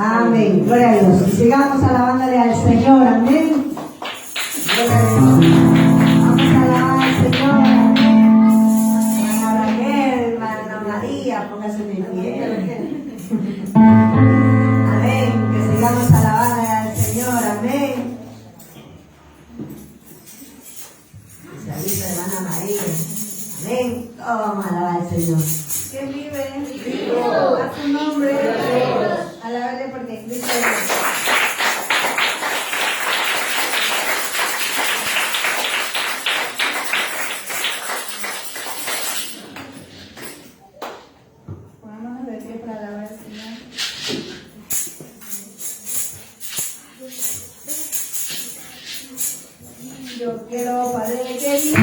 Amén. Gloria a Dios. Y sigamos alabándole al Señor. Amén. Gloria a Dios. Vamos a alabar al Señor. Amén. Hermana Raquel, hermana María, póngase de pie. Amén. Que sigamos alabando al Señor. Amén. Salita, hermana María. Amén. Todos vamos a alabar al Señor. ¿Quién vive? Vivo. A su nombre. Alabarle porque Cristo vive. Pongámonos de pie para alabar al Señor. Yo quiero, Padre querido.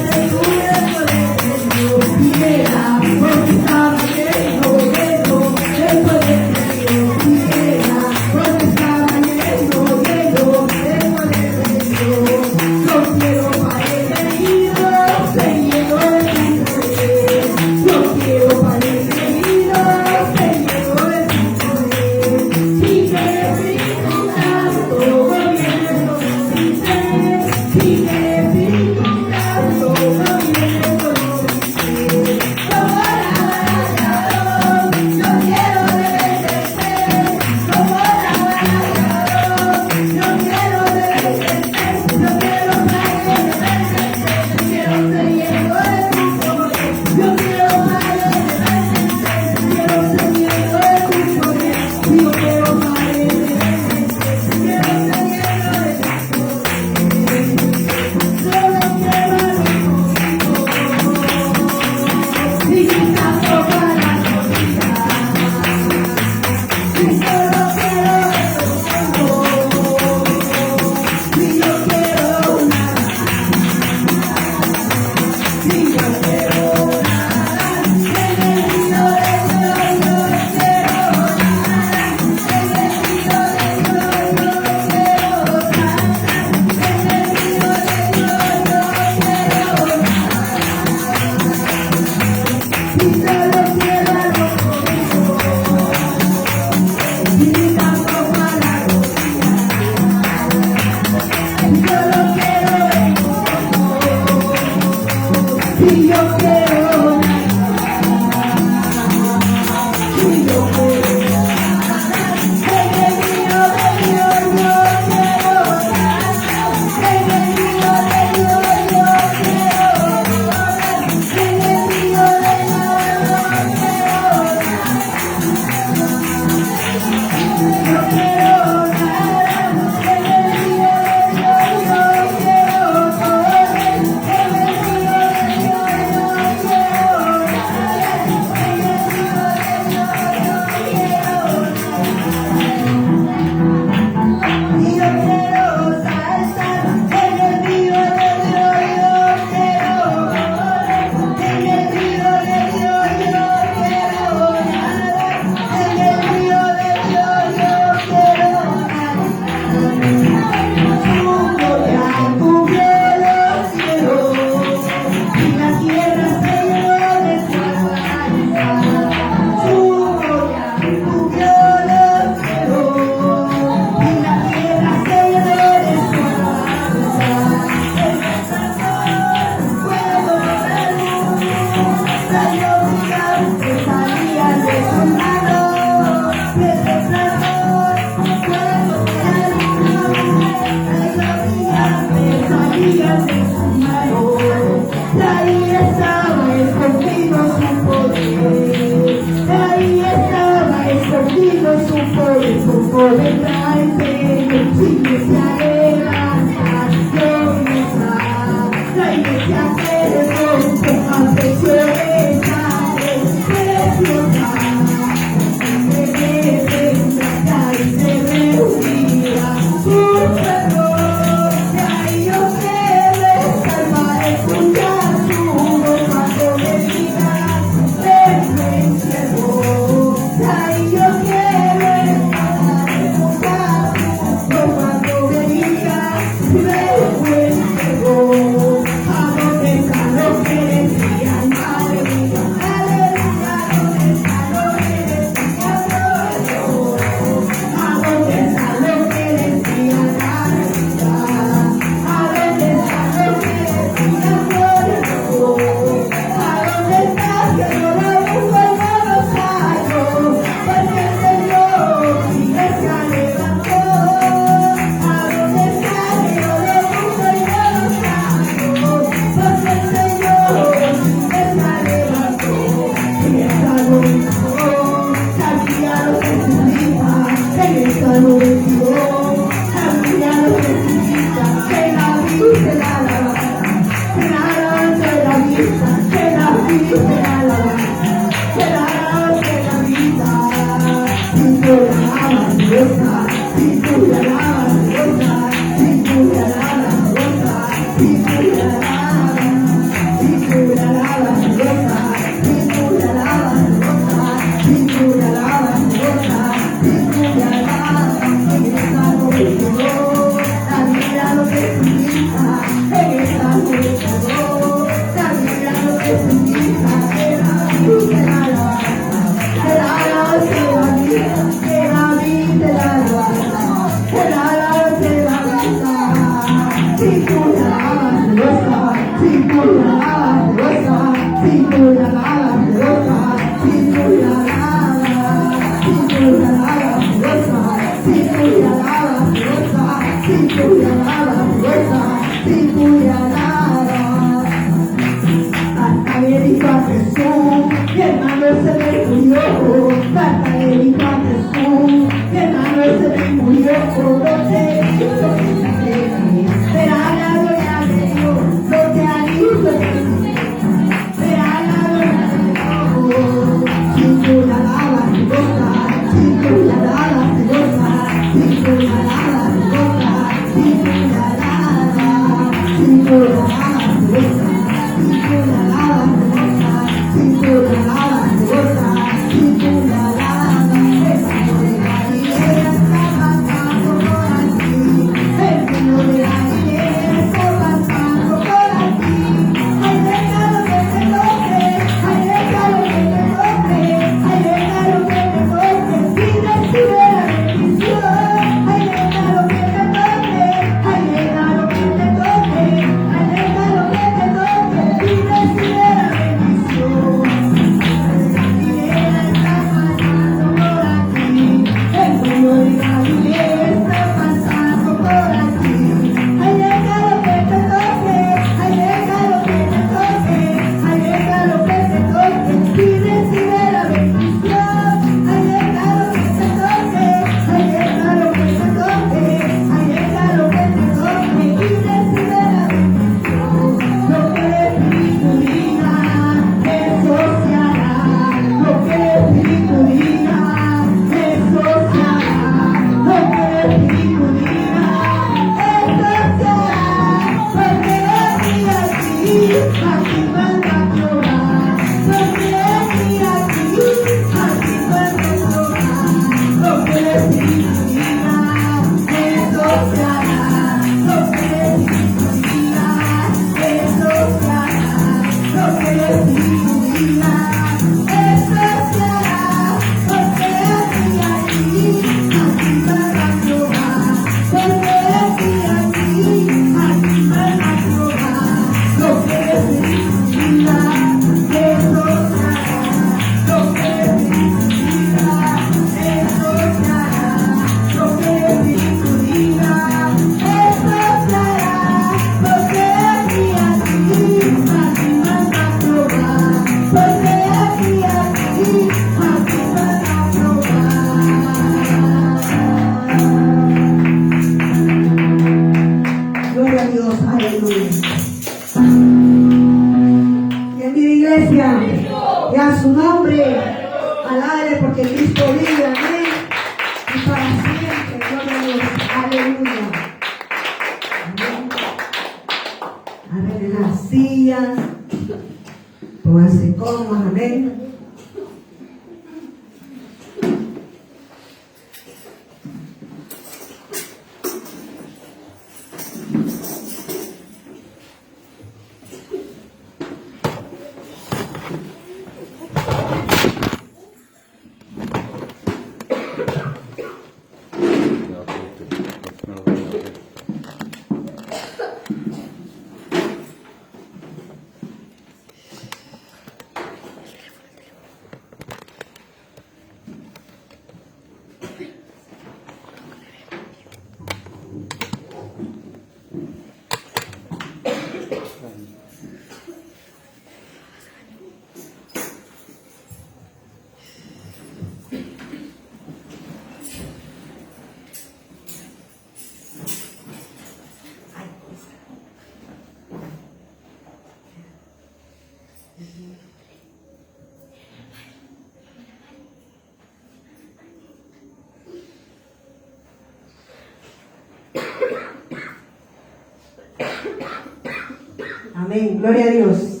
Amén. Gloria a Dios.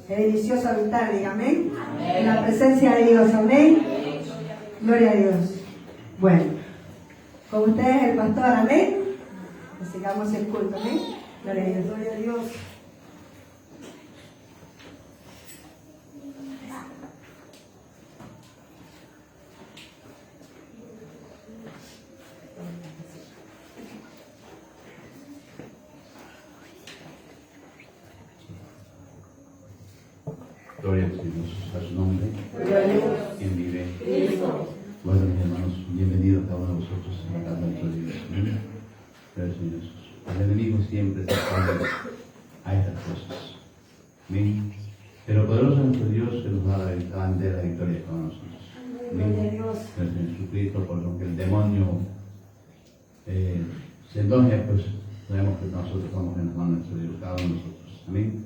Qué delicioso habitar, diga amén. En la presencia de Dios, amén. Gloria a Dios. Bueno, con ustedes el pastor, amén. Que sigamos el culto, amén. Gloria a Dios, gloria a Dios. Gloria a Dios, a su nombre. ¿Quién vive? Bueno, mis hermanos, bienvenidos cada uno de vosotros a la casa de nuestro Dios. Amén. Gracias, Señor Jesús. El enemigo siempre se opone a estas cosas. Amén. Pero poderoso nuestro Dios que nos da la bandera de victoria con nosotros. Amén. Gracias, Señor Jesucristo, por lo que el demonio se enoje, pues sabemos que nosotros somos en las manos de nuestro Dios, cada uno de nosotros. Amén.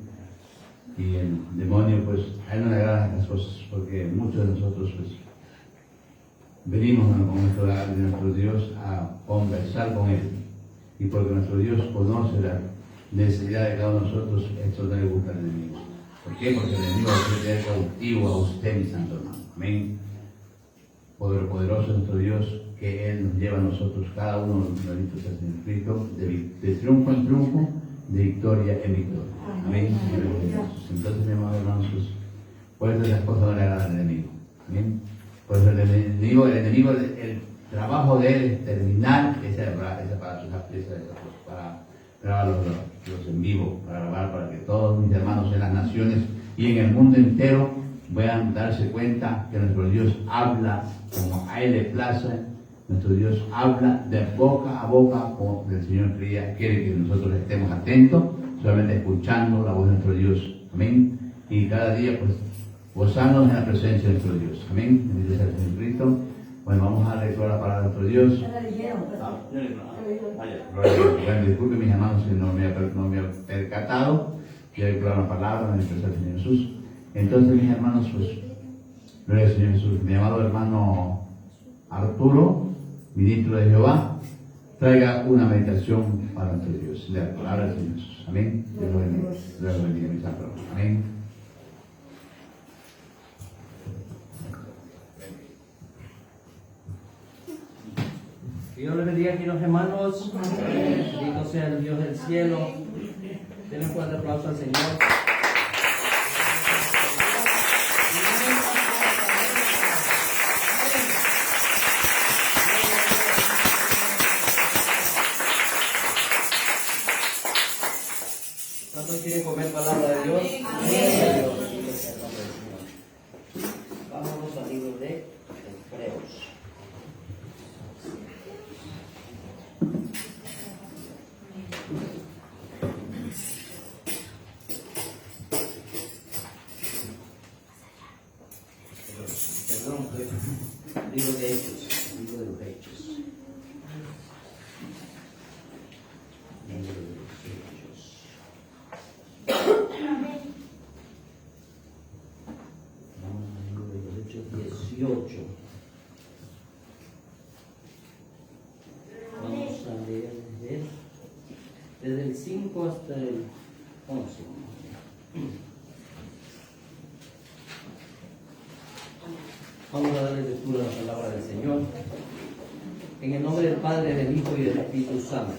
Y el demonio, pues, a él no le agradan estas cosas, porque muchos de nosotros, pues, venimos con nuestro Dios a conversar con él. Y porque nuestro Dios conoce la necesidad de cada uno de nosotros, esto no le gusta al enemigo. ¿Por qué? Porque el enemigo quiere tener cautivo a usted, mi santo hermano. Amén. Poderoso nuestro Dios, que él nos lleva a nosotros, cada uno de los benditos en Cristo, de triunfo en triunfo, de victoria en victoria. Amén. Entonces, mi amado hermano, pues, por eso esas cosas no le agradan al enemigo. Amén. Por eso el enemigo, el trabajo de él es terminar ese aparato, para grabar los en vivo, para grabar, para que todos mis hermanos en las naciones y en el mundo entero puedan darse cuenta que nuestro Dios habla como a él le place. Nuestro Dios habla de boca a boca, como el Señor quiere que nosotros estemos atentos, solamente escuchando la voz de nuestro Dios. Amén. Y cada día, pues, gozándonos en la presencia de nuestro Dios. Amén. Bendito sea el Señor Cristo. Bueno, vamos a leer la palabra de nuestro Dios. Bueno, disculpen mis hermanos si no me he percatado. Quiero declarar la palabra, bendito sea el Señor Jesús. Entonces, mis hermanos, pues, gloria al Señor Jesús. Mi amado hermano Arturo, ministro de Jehová, traiga una meditación para nuestro Dios. La palabra del Señor Jesús. Amén. Dios lo bendiga. Dios lo bendiga, mi santo. Amén. Dios les bendiga, queridos hermanos. Bendito sea el Dios del cielo. Denle un fuerte aplauso al Señor. ¿Cuántos quieren comer palabra de Dios? Amén. Vámonos al libro de Hebreos. Libro de Hechos, libro de los Hechos. Libro de los Hechos. Vamos al libro de los Hechos 18. Vamos a leer desde el 5 hasta el 11. Vamos a darle lectura a la palabra del Señor. En el nombre del Padre, del Hijo y del Espíritu Santo.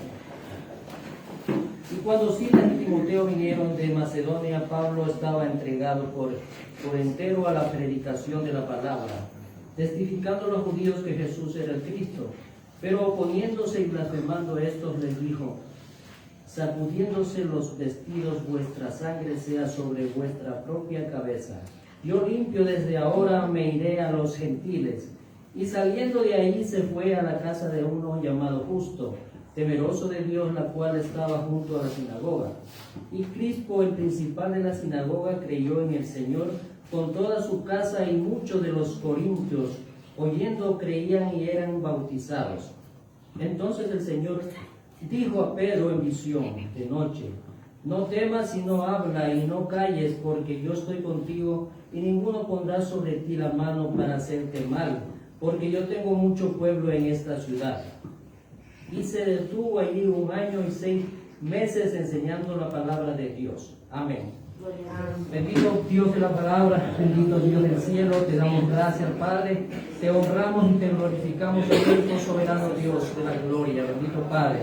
Y cuando Silas y Timoteo vinieron de Macedonia, Pablo estaba entregado por entero a la predicación de la palabra, testificando a los judíos que Jesús era el Cristo. Pero oponiéndose y blasfemando estos, les dijo: sacudiéndose los vestidos, vuestra sangre sea sobre vuestra propia cabeza. Yo limpio desde ahora, me iré a los gentiles. Y saliendo de ahí se fue a la casa de uno llamado Justo, temeroso de Dios, la cual estaba junto a la sinagoga. Y Crispo, el principal de la sinagoga, creyó en el Señor con toda su casa, y muchos de los corintios, oyendo, creían y eran bautizados. Entonces el Señor dijo a Pedro en visión de noche: no temas, sino habla y no calles, porque yo estoy contigo, y ninguno pondrá sobre ti la mano para hacerte mal, porque yo tengo mucho pueblo en esta ciudad. Y se detuvo allí 1 año y 6 meses enseñando la palabra de Dios. Amén. Bendito Dios de la palabra, bendito Dios del cielo, te damos gracias, Padre, te honramos y te glorificamos, bendito soberano Dios de la gloria, bendito Padre,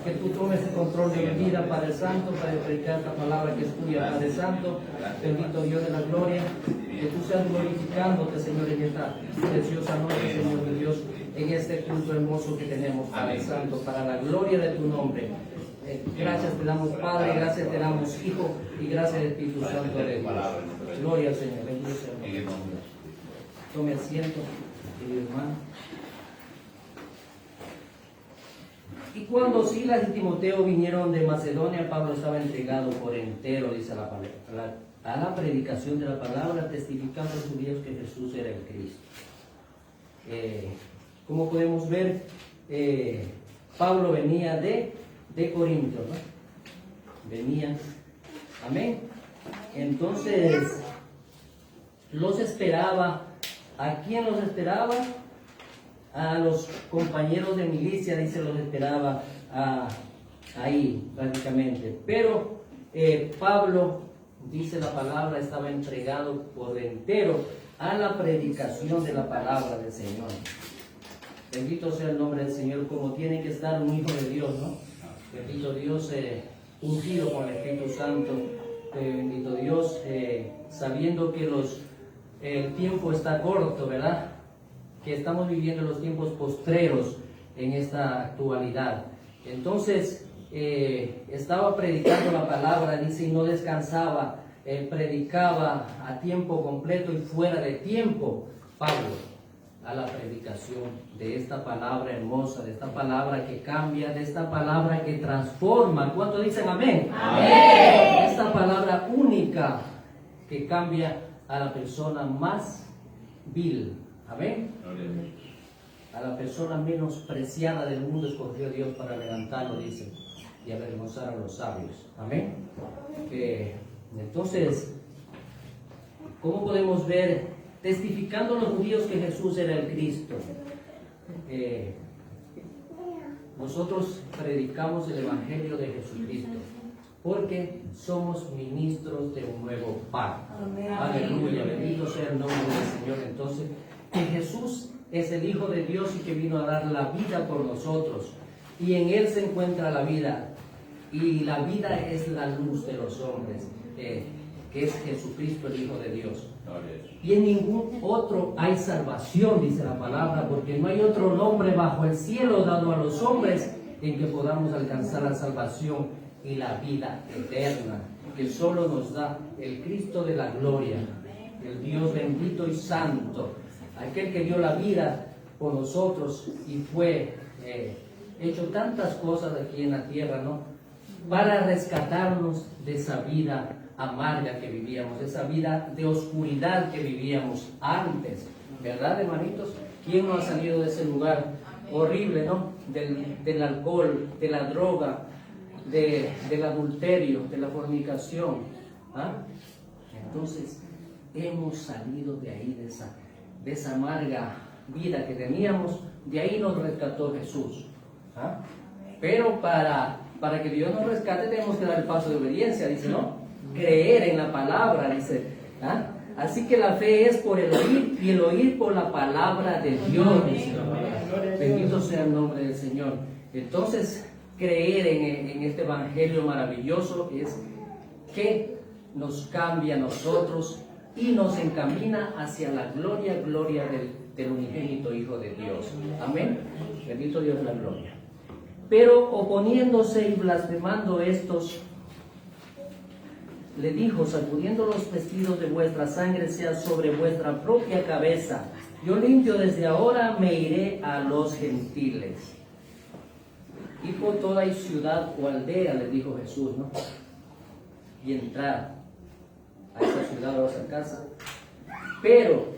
que tú tomes el control de mi vida, Padre Santo, para predicar esta palabra que es tuya, Padre Santo, bendito Dios de la gloria, que tú seas glorificándote, Señor, en esta preciosa noche, Señor de Dios, en este culto hermoso que tenemos, Padre Santo, para la gloria de tu nombre. Gracias te damos, Padre, gracias te damos, Hijo, y gracias Espíritu Santo de Dios. Gloria al Señor, bendito sea el nombre. Tome asiento, querido hermano. Y cuando Silas y Timoteo vinieron de Macedonia, Pablo estaba entregado por entero, dice la palabra, a la predicación de la palabra, testificando a los judíos que Jesús era el Cristo. Como podemos ver, Pablo venía de Corinto, ¿no? Venía, amén. Entonces, los esperaba. ¿A quién los esperaba? A los compañeros de milicia, dice, los esperaba ahí prácticamente. Pero Pablo, dice la palabra, estaba entregado por entero a la predicación de la palabra del Señor. Bendito sea el nombre del Señor, como tiene que estar un hijo de Dios, ¿no? Bendito Dios, ungido con el Espíritu Santo. Bendito Dios, sabiendo que el tiempo está corto, ¿verdad? Que estamos viviendo los tiempos postreros en esta actualidad. Entonces, estaba predicando la palabra, dice, y no descansaba, predicaba a tiempo completo y fuera de tiempo, Pablo, a la predicación de esta palabra hermosa, de esta palabra que cambia, de esta palabra que transforma. ¿Cuánto dicen amén? Amén. Esta palabra única que cambia a la persona más vil. Amén. A la persona menospreciada del mundo escogió Dios para levantarlo, dice, y avergonzar a los sabios. Amén. Entonces, ¿cómo podemos ver? Testificando a los judíos que Jesús era el Cristo. Nosotros predicamos el Evangelio de Jesucristo porque somos ministros de un nuevo pacto. Aleluya, bendito sea el nombre del Señor. Entonces, que Jesús es el Hijo de Dios y que vino a dar la vida por nosotros. Y en Él se encuentra la vida. Y la vida es la luz de los hombres, que es Jesucristo, el Hijo de Dios. Y en ningún otro hay salvación, dice la palabra, porque no hay otro nombre bajo el cielo dado a los hombres en que podamos alcanzar la salvación y la vida eterna, que solo nos da el Cristo de la gloria, el Dios bendito y santo, aquel que dio la vida por nosotros y fue hecho tantas cosas aquí en la tierra, ¿no? Para rescatarnos de esa vida amarga que vivíamos, esa vida de oscuridad que vivíamos antes, ¿verdad, hermanitos? ¿Quién no ha salido de ese lugar horrible, ¿no? Del alcohol, de la droga, del adulterio, de la fornicación, ¿ah? Entonces, hemos salido de ahí, de esa amarga vida que teníamos, de ahí nos rescató Jesús, ¿ah? Pero para que Dios nos rescate tenemos que dar el paso de obediencia, dice, ¿no? Creer en la palabra, dice, ¿ah? Así que la fe es por el oír y el oír por la palabra de Dios, dice la palabra. Bendito sea el nombre del Señor. Entonces, creer en este evangelio maravilloso es que nos cambia a nosotros y nos encamina hacia la gloria del unigénito Hijo de Dios. Amén. Bendito Dios la gloria. Pero oponiéndose y blasfemando estos, le dijo, sacudiendo los vestidos de vuestra sangre sea sobre vuestra propia cabeza. Yo limpio desde ahora, me iré a los gentiles. Y por toda ciudad o aldea, le dijo Jesús, ¿no? Y entrar a esa ciudad o a esa casa. Pero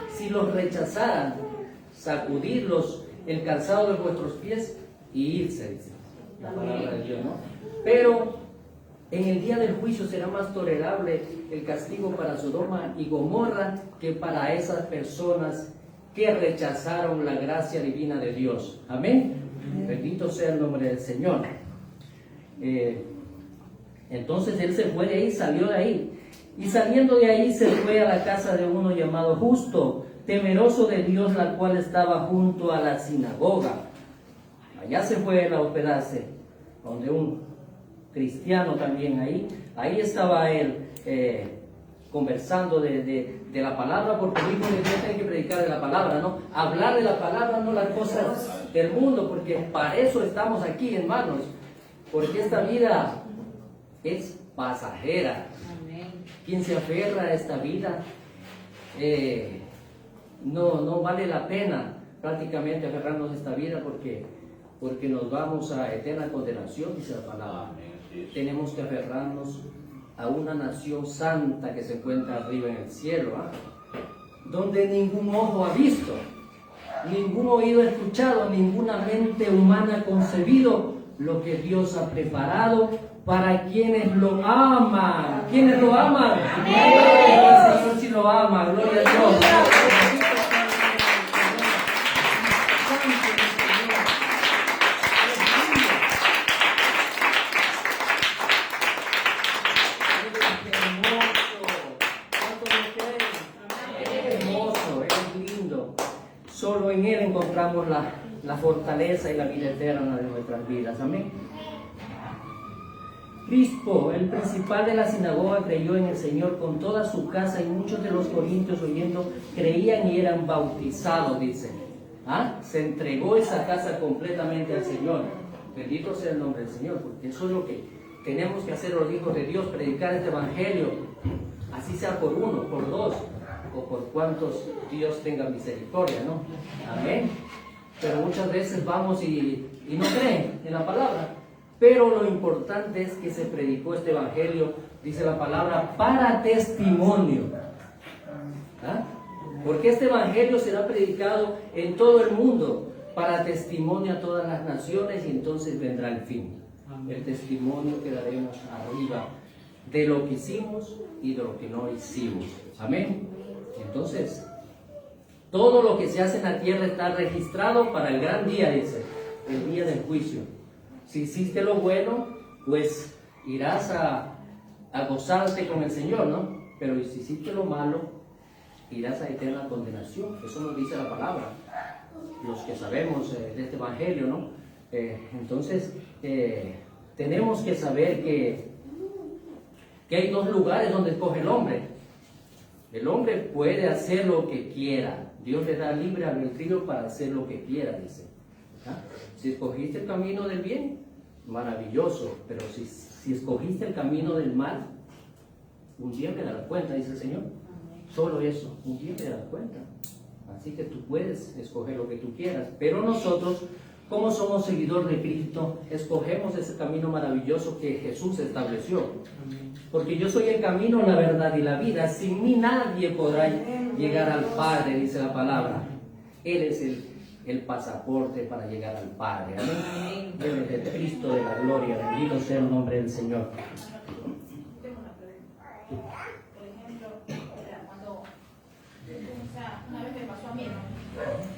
si los rechazaran, sacudirlos el calzado de vuestros pies y irse, dice la palabra de Dios, ¿no? Pero en el día del juicio será más tolerable el castigo para Sodoma y Gomorra que para esas personas que rechazaron la gracia divina de Dios. Amén. Bendito sea el nombre del Señor. Entonces él se fue de ahí, salió de ahí. Y saliendo de ahí se fue a la casa de uno llamado Justo, temeroso de Dios, la cual estaba junto a la sinagoga. Allá se fue él a hospedarse, donde un cristiano también ahí estaba él conversando de la palabra, porque el Hijo de Dios tiene que predicar de la palabra, ¿no? Hablar de la palabra, no las cosas del mundo, porque para eso estamos aquí, hermanos, porque esta vida es pasajera. Quien se aferra a esta vida, no vale la pena prácticamente aferrarnos a esta vida, porque nos vamos a eterna condenación, dice la palabra. Tenemos que aferrarnos a una nación santa que se encuentra arriba en el cielo, donde ningún ojo ha visto, ningún oído ha escuchado, ninguna mente humana ha concebido lo que Dios ha preparado para quienes lo aman. ¿Quiénes lo aman? El Señor sí lo ama, gloria a Dios. Solo en Él encontramos la fortaleza y la vida eterna de nuestras vidas. Amén. Crispo, el principal de la sinagoga, creyó en el Señor con toda su casa, y muchos de los corintios, oyendo, creían y eran bautizados, dice. Se entregó esa casa completamente al Señor. Bendito sea el nombre del Señor, porque eso es lo que tenemos que hacer los hijos de Dios, predicar este evangelio, así sea por uno, por dos, o por cuantos Dios tenga misericordia, ¿no? Amén. Pero muchas veces vamos y no creen en la palabra. Pero lo importante es que se predicó este evangelio, dice la palabra, para testimonio. Porque este evangelio será predicado en todo el mundo, para testimonio a todas las naciones, y entonces vendrá el fin. El testimonio que daremos arriba de lo que hicimos y de lo que no hicimos. Amén. Entonces, todo lo que se hace en la tierra está registrado para el gran día, dice, el día del juicio. Si hiciste lo bueno, pues irás a gozarte con el Señor, ¿no? Pero si hiciste lo malo, irás a eterna condenación. Eso nos dice la palabra, los que sabemos de este evangelio, ¿no? Entonces, tenemos que saber que hay dos lugares donde escoge el hombre. El hombre puede hacer lo que quiera. Dios le da libre albedrío para hacer lo que quiera, dice. Si escogiste el camino del bien, maravilloso. Pero si escogiste el camino del mal, un día te darás cuenta, dice el Señor. Solo eso, un día te darás cuenta. Así que tú puedes escoger lo que tú quieras. Pero nosotros, como somos seguidores de Cristo, escogemos ese camino maravilloso que Jesús estableció. Porque yo soy el camino, la verdad y la vida. Sin mí nadie podrá llegar al Padre, dice la palabra. Él es el pasaporte para llegar al Padre. Amén. Él es el Cristo de la gloria. Bendito sea el nombre del Señor. Tengo una pregunta. Por ejemplo, cuando una vez me pasó a mí, ¿no?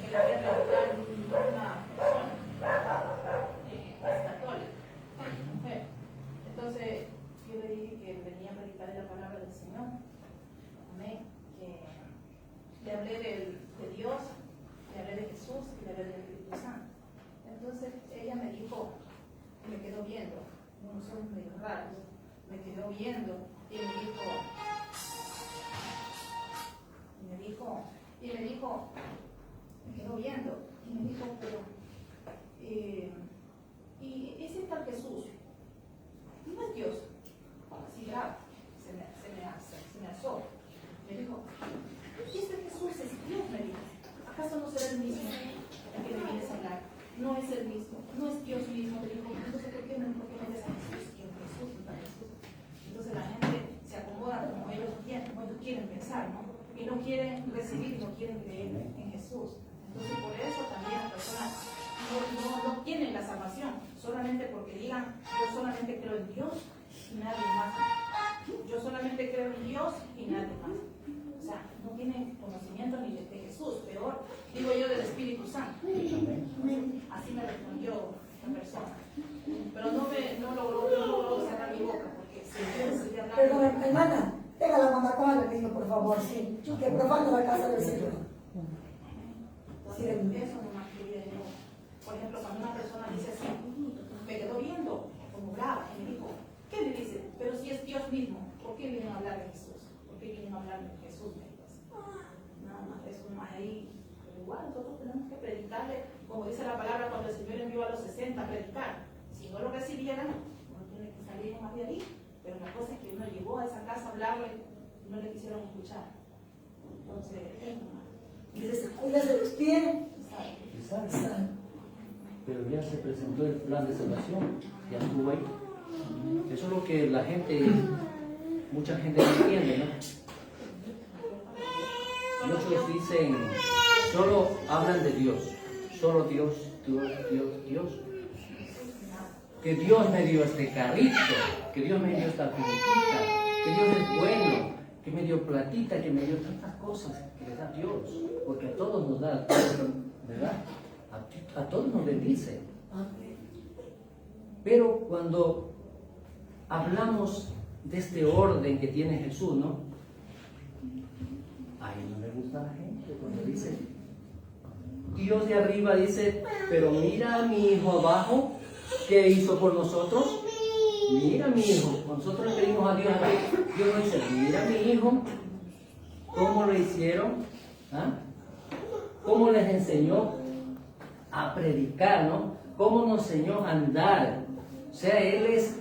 Que la había preguntado una persona católica, mujer. Entonces yo le dije que venía a predicar la palabra del Señor. Amén. Que le hablé de Dios, le hablé de Jesús y le hablé del Espíritu Santo. Entonces ella me dijo, me quedó viendo, unos ojos medio raros, me quedó viendo y me quedó viendo y me dijo, pero y ese tal Jesús no es Dios. Así grave, se me asó. Me dijo, este Jesús es Dios, me dijo. ¿Acaso no será el mismo al que me vienes a hablar? No es el mismo, no es Dios mismo. Me dijo, entonces ¿por qué me ves a Jesús? ¿Quién es Jesús? Entonces la gente se acomoda como ellos quieren pensar, ¿no? Y no quieren recibir, no quieren creer en Jesús. Entonces por eso también las personas no tienen la salvación, solamente porque digan, yo solamente creo en Dios y nadie más. Yo solamente creo en Dios y nadie más. O sea, no tienen conocimiento ni de Jesús, peor, digo yo, del Espíritu Santo. Así me respondió la persona. Pero no logró cerrar mi boca, porque que profano la casa del Señor. Entonces, eso nomás quería yo. Por ejemplo, cuando una persona dice así, me quedó viendo como brava y me dijo, ¿qué le dice? Pero si es Dios mismo, ¿por qué vienen a hablar de Jesús? ¿Por qué vienen a hablar de Jesús? Me dijo así. Nada más, eso nomás ahí. Pero igual nosotros tenemos que predicarle, como dice la palabra, cuando el Señor envió a los 60 a predicar. Si no lo recibieran, uno tiene que salir más de ahí. Pero la cosa es que uno llegó a esa casa a hablarle y no le quisieron escuchar. Entonces, es nomás. Dice, cuídate los pies. Exacto. Pero ya se presentó el plan de salvación, ya estuvo ahí. Eso es lo que la gente, mucha gente no entiende, ¿no? Muchos dicen, solo hablan de Dios, solo Dios, Dios, Dios, Dios. Que Dios me dio este carrito, que Dios me dio esta finiquita, que Dios es bueno, que me dio platita, que me dio tantas cosas que le da Dios, porque a todos nos da, ¿verdad? A todos nos bendice. Pero cuando hablamos de este orden que tiene Jesús, ¿no? Ahí no le gusta a la gente cuando dice, Dios de arriba dice, pero mira a mi hijo abajo, ¿qué hizo por nosotros? Mira mi hijo, nosotros le pedimos a Dios, Dios nos dice, mira mi hijo, ¿cómo lo hicieron? ¿Ah? ¿Cómo les enseñó a predicar, no? ¿Cómo nos enseñó a andar? O sea, Él es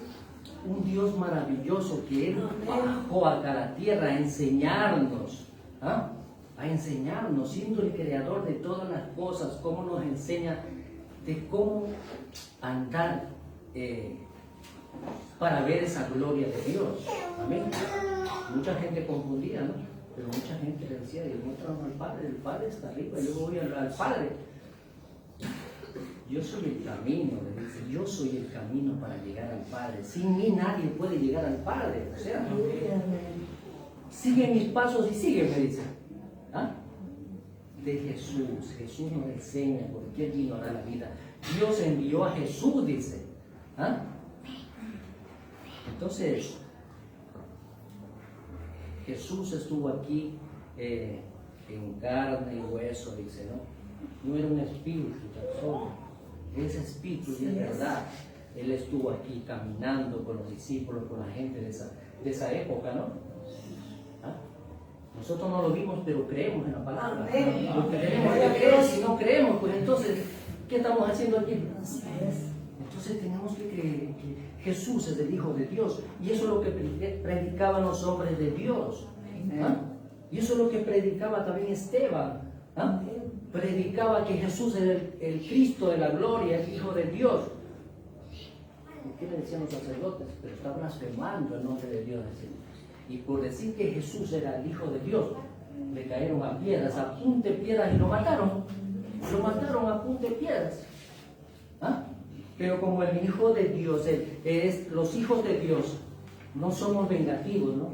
un Dios maravilloso que Él bajó acá a la tierra a enseñarnos, ¿ah? A enseñarnos, siendo el creador de todas las cosas, cómo nos enseña de cómo andar para ver esa gloria de Dios. Amén. Mucha gente confundía, ¿no? Pero mucha gente le decía, muéstranos al Padre, el Padre está arriba, yo voy al Padre. Yo soy el camino, le dice, yo soy el camino para llegar al Padre. Sin mí nadie puede llegar al Padre. O sea, sigue mis pasos y sigue, me dice. ¿Ah? De Jesús. Jesús nos enseña por qué vino a dar la vida. Dios envió a Jesús, dice. ¿Ah? Entonces, Jesús estuvo aquí en carne y hueso, dice, ¿no? No era un espíritu tan solo. Ese espíritu, y es verdad, Él estuvo aquí caminando con los discípulos, con la gente de esa época, ¿no? ¿Ah? Nosotros no lo vimos, pero creemos en la palabra. Porque tenemos que creer. Si no creemos, pues entonces, ¿qué estamos haciendo aquí? Entonces tenemos que creer que Jesús es el Hijo de Dios. Y eso es lo que predicaban los hombres de Dios. ¿Ah? Y eso es lo que predicaba también Esteban. ¿Ah? Predicaba que Jesús era el Cristo de la gloria, el Hijo de Dios. ¿Qué le decían los sacerdotes? Pero está blasfemando el nombre de Dios. Y por decir que Jesús era el Hijo de Dios, le cayeron a piedras, a punta de piedras, y lo mataron. Lo mataron a punta de piedras. ¿Ah? Pero como el Hijo de Dios, los hijos de Dios, no somos vengativos, ¿no?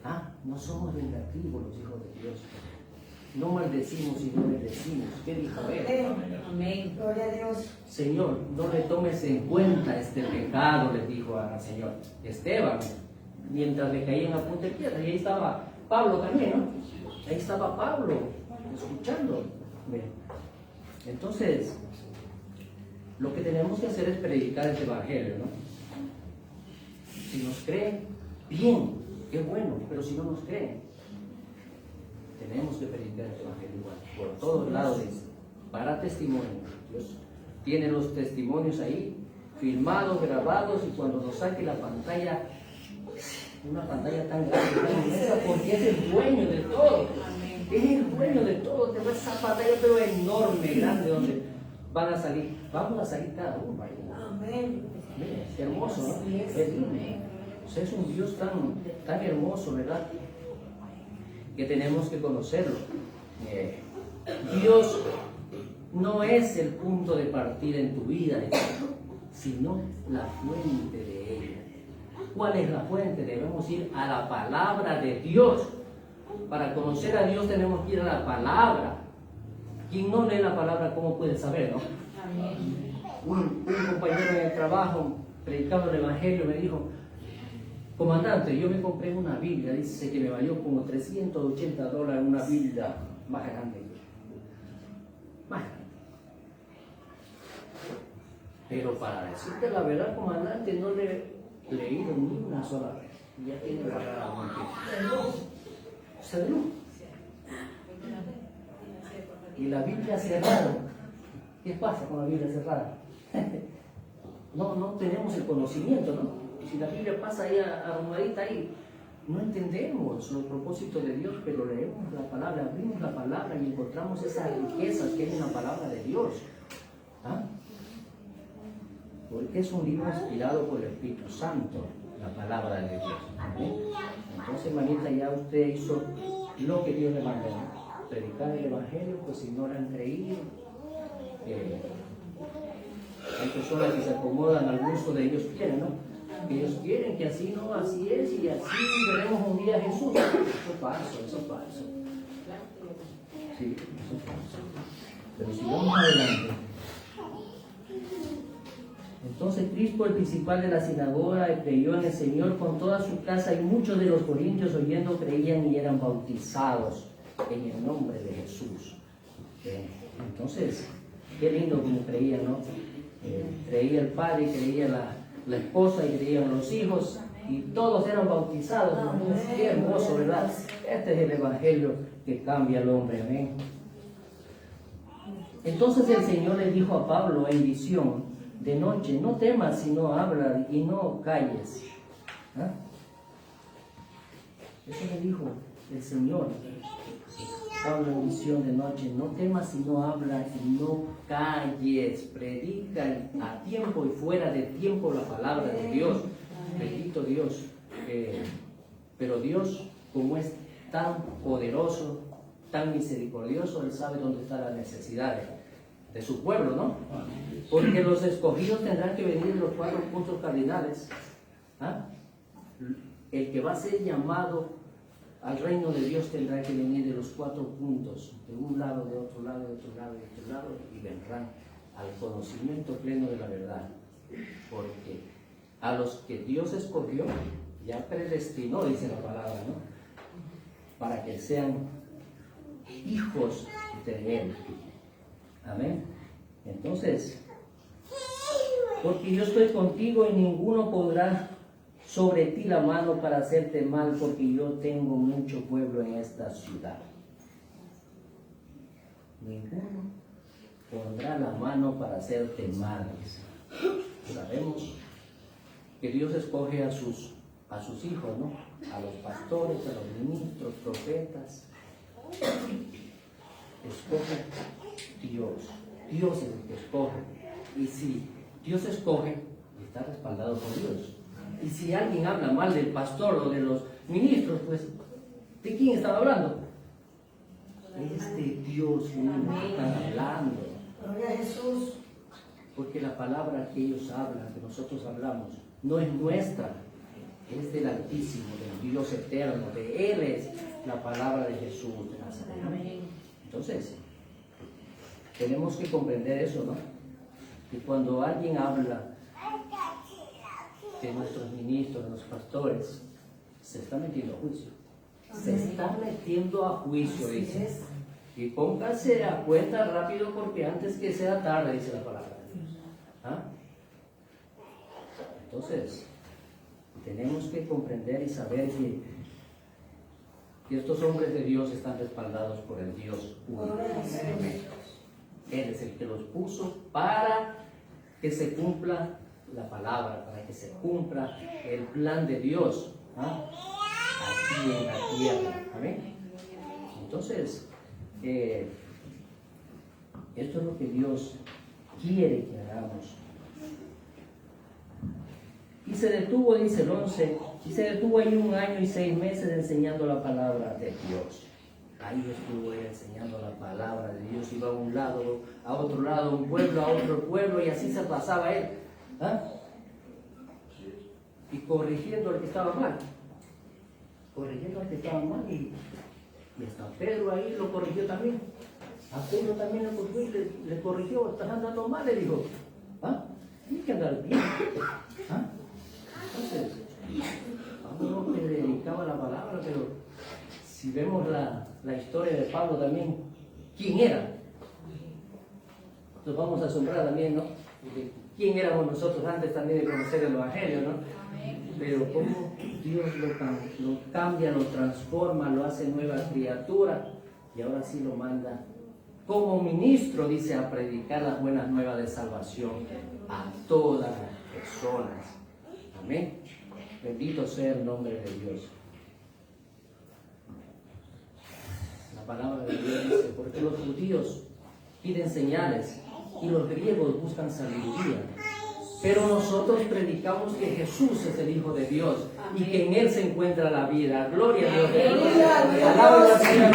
¿Ah? No somos vengativos los hijos de Dios. No maldecimos y no bendecimos. ¿Qué dijo él? Amén. Gloria a Dios. Señor, no le tomes en cuenta este pecado, le dijo al Señor. Esteban, mientras le caían a punta de piedra. Y ahí estaba Pablo también, ¿no? Ahí estaba Pablo, escuchando. Entonces, lo que tenemos que hacer es predicar este evangelio, ¿no? Si nos creen, bien, qué bueno, pero si no nos creen, tenemos que predicar este evangelio igual, por todos lados, para testimonio. Dios tiene los testimonios ahí, filmados, grabados, y cuando nos saque la pantalla, una pantalla tan grande, tan inmensa, porque es el dueño de todo. Es el dueño de todo. Te ves esa pantalla, pero enorme, grande, donde van a salir, vamos a salir cada uno ahí. Amén. Mira, qué hermoso, ¿no? Es lindo. O sea, es un Dios tan hermoso, ¿verdad? Que tenemos que conocerlo. Dios no es el punto de partida en tu vida, sino la fuente de ella. ¿Cuál es la fuente? Debemos ir a la palabra de Dios. Para conocer a Dios tenemos que ir a la palabra. Quien no lee la palabra, ¿cómo puede saber, no? Un compañero en el trabajo, predicando el evangelio, me dijo, comandante, yo me compré una Biblia, dice que me valió como $380 una Biblia más grande. Más grande. Pero para decirte la verdad, comandante, no le he leído ni una sola vez. Ya tiene pagada un tiempo. Se dio. Y la Biblia cerrada. ¿Qué pasa con la Biblia cerrada? No tenemos el conocimiento, ¿no? Si la Biblia pasa ahí arrumadita ahí, no entendemos los propósitos de Dios, pero leemos la palabra, abrimos la palabra y encontramos esas riquezas que hay en la palabra de Dios. ¿Ah? Porque es un libro inspirado por el Espíritu Santo, la palabra de Dios. ¿Eh? Entonces, hermanita, ya usted hizo lo que Dios le mandó, ¿no? Predicar el Evangelio, pues si no lo han creído. Hay personas que se acomodan al gusto de ellos quieren, ¿no? Que ellos quieren que así no, así es, y así veremos un día a Jesús. Eso es falso, eso es falso. Sí, eso es falso. Pero si vamos adelante. Entonces Crispo, el principal de la sinagoga, creyó en el Señor con toda su casa, y muchos de los corintios oyendo creían y eran bautizados en el nombre de Jesús. Entonces, qué lindo como creían, ¿no? Creía el padre, creía la esposa y creían los hijos, y todos eran bautizados. Qué hermoso, ¿verdad? Este es el Evangelio que cambia al hombre, amén. Entonces el Señor le dijo a Pablo en visión de noche: no temas, sino habla y no calles. ¿Ah? Eso le dijo el Señor Pablo en visión de noche: no temas, sino habla y no calles. Predica a tiempo y fuera de tiempo la palabra de Dios. Bendito Dios. Pero Dios, como es tan poderoso, tan misericordioso, Él sabe dónde están las necesidades de su pueblo, ¿no? Porque los escogidos tendrán que venir de los 4 puntos cardinales. ¿Ah? El que va a ser llamado al reino de Dios tendrá que venir de los 4 puntos, de un lado, de otro lado, de otro lado, de otro lado, y vendrán al conocimiento pleno de la verdad. Porque a los que Dios escogió, ya predestinó, dice la palabra, ¿no? Para que sean hijos de Él. Amén. Entonces, porque yo estoy contigo y ninguno podrá sobre ti la mano para hacerte mal, porque yo tengo mucho pueblo en esta ciudad. Ninguno pondrá la mano para hacerte mal. Sabemos que Dios escoge a sus hijos, ¿no? A los pastores, a los ministros, profetas. Escoge Dios. Dios es el que escoge. Y si Dios escoge, está respaldado por Dios. Y si alguien habla mal del pastor o de los ministros, pues, ¿de quién están hablando? Es de Dios mismo que están hablando. Gloria a Jesús. Porque la palabra que ellos hablan, que nosotros hablamos, no es nuestra, es del Altísimo, del Dios eterno, de Él es la palabra de Jesús de Nazaret. Entonces, tenemos que comprender eso, ¿no? Que cuando alguien habla de nuestros ministros, de los pastores, se está metiendo a juicio. Se está metiendo a juicio, dice. Y póngase a cuenta rápido, porque antes que sea tarde, dice la palabra de Dios. ¿Ah? Entonces, tenemos que comprender y saber que estos hombres de Dios están respaldados por el Dios único. Él es el que los puso para que se cumpla la palabra, para que se cumpla el plan de Dios, ¿ah? Aquí en la tierra. ¿Amén? Entonces, esto es lo que Dios quiere que hagamos. Y se detuvo, dice el 11, y se detuvo ahí 1 año y 6 meses enseñando la palabra de Dios. Ahí estuvo él enseñando la palabra de Dios. Iba a un lado, a otro lado, un pueblo, a otro pueblo, y así se pasaba él. ¿Ah? Y corrigiendo al que estaba mal. Corrigiendo al que estaba mal. Y hasta Pedro ahí lo corrigió también. A Pedro también lo corrigió y le corrigió. Estás andando mal, le dijo. ¿Ah? Tienes que andar bien. ¿Ah? Entonces, uno predicaba la palabra, pero si vemos la historia de Pablo también, ¿quién era? Nos vamos a asombrar también, ¿no? Porque ¿quién éramos nosotros antes también de conocer el Evangelio, ¿no? Pero cómo Dios lo cambia, lo transforma, lo hace nueva criatura y ahora sí lo manda como ministro, dice, a predicar las buenas nuevas de salvación a todas las personas. Amén. Bendito sea el nombre de Dios. La palabra de Dios dice, porque los judíos piden señales y los griegos buscan sabiduría. Pero nosotros predicamos que Jesús es el Hijo de Dios y que en Él se encuentra la vida. Gloria a Dios. Alaba al Señor.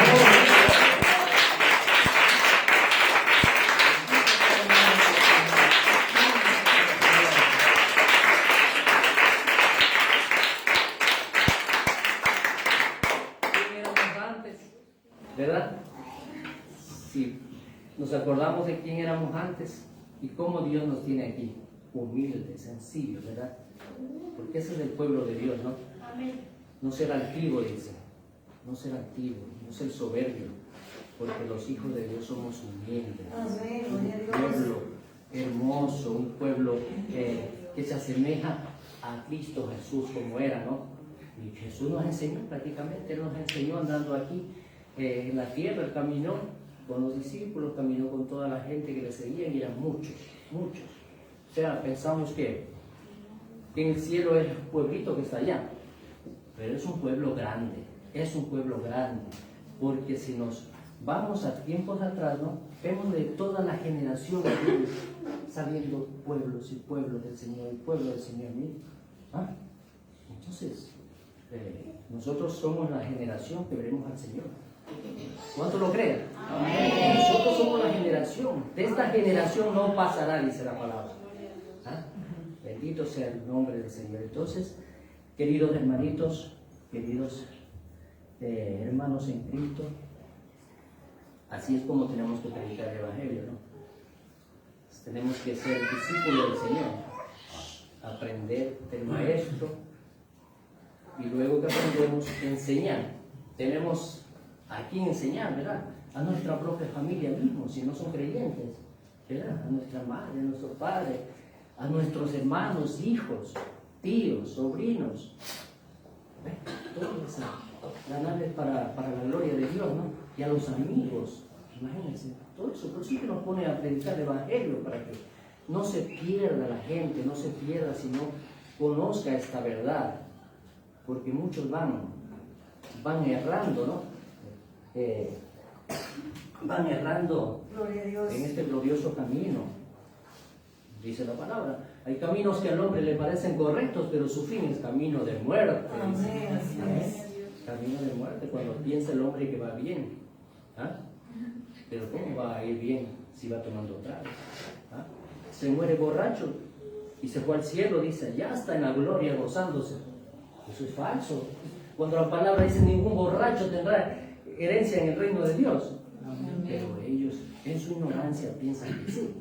¿Quién éramos antes? ¿Verdad? Si nos acordamos de quién éramos antes y cómo Dios nos tiene aquí. Humilde, sencillo, ¿verdad? Porque ese es el pueblo de Dios, ¿no? No ser altivo, dice. No ser altivo, no ser soberbio. Porque los hijos de Dios somos humildes. Un pueblo hermoso, un pueblo que se asemeja a Cristo Jesús como era, ¿no? Y Jesús nos enseñó prácticamente, Él nos enseñó andando aquí en la tierra, Él caminó con los discípulos, caminó con toda la gente que le seguían y eran muchos, muchos. O sea, pensamos que en el cielo es el pueblito que está allá, pero es un pueblo grande, porque si nos vamos a tiempos atrás, ¿no? Vemos de toda la generación saliendo pueblos y pueblos del Señor, el pueblo del Señor, ¿sí? ¿Ah? Entonces, nosotros somos la generación que veremos al Señor. ¿Cuánto lo creen? Amén. Nosotros somos la generación, de esta generación no pasará, dice la palabra. ¿Ah? Bendito sea el nombre del Señor. Entonces, queridos hermanitos, queridos hermanos en Cristo, así es como tenemos que predicar el Evangelio, ¿no? Tenemos que ser discípulos del Señor, aprender del Maestro y luego que aprendemos, enseñar. Tenemos a quién enseñar, ¿verdad? A nuestra propia familia mismo, si no son creyentes, ¿verdad? A nuestra madre, a nuestro padre, a nuestros hermanos, hijos, tíos, sobrinos. ¿Ves? Todo eso, ganarles para la gloria de Dios, ¿no? Y a los amigos, imagínense, todo eso. Por eso que nos pone a predicar el Evangelio, para que no se pierda la gente, no se pierda, sino conozca esta verdad. Porque muchos van errando, ¿no? Van errando en este glorioso camino. Dice la palabra, hay caminos que al hombre le parecen correctos, pero su fin es camino de muerte. Amén. Camino de muerte, cuando piensa el hombre que va bien. ¿Ah? Pero ¿cómo va a ir bien si va tomando trago? ¿Ah? Se muere borracho y se fue al cielo, dice, ya está en la gloria gozándose. Eso es falso. Cuando la palabra dice, ningún borracho tendrá herencia en el reino de Dios. Pero ellos, en su ignorancia, piensan que sí.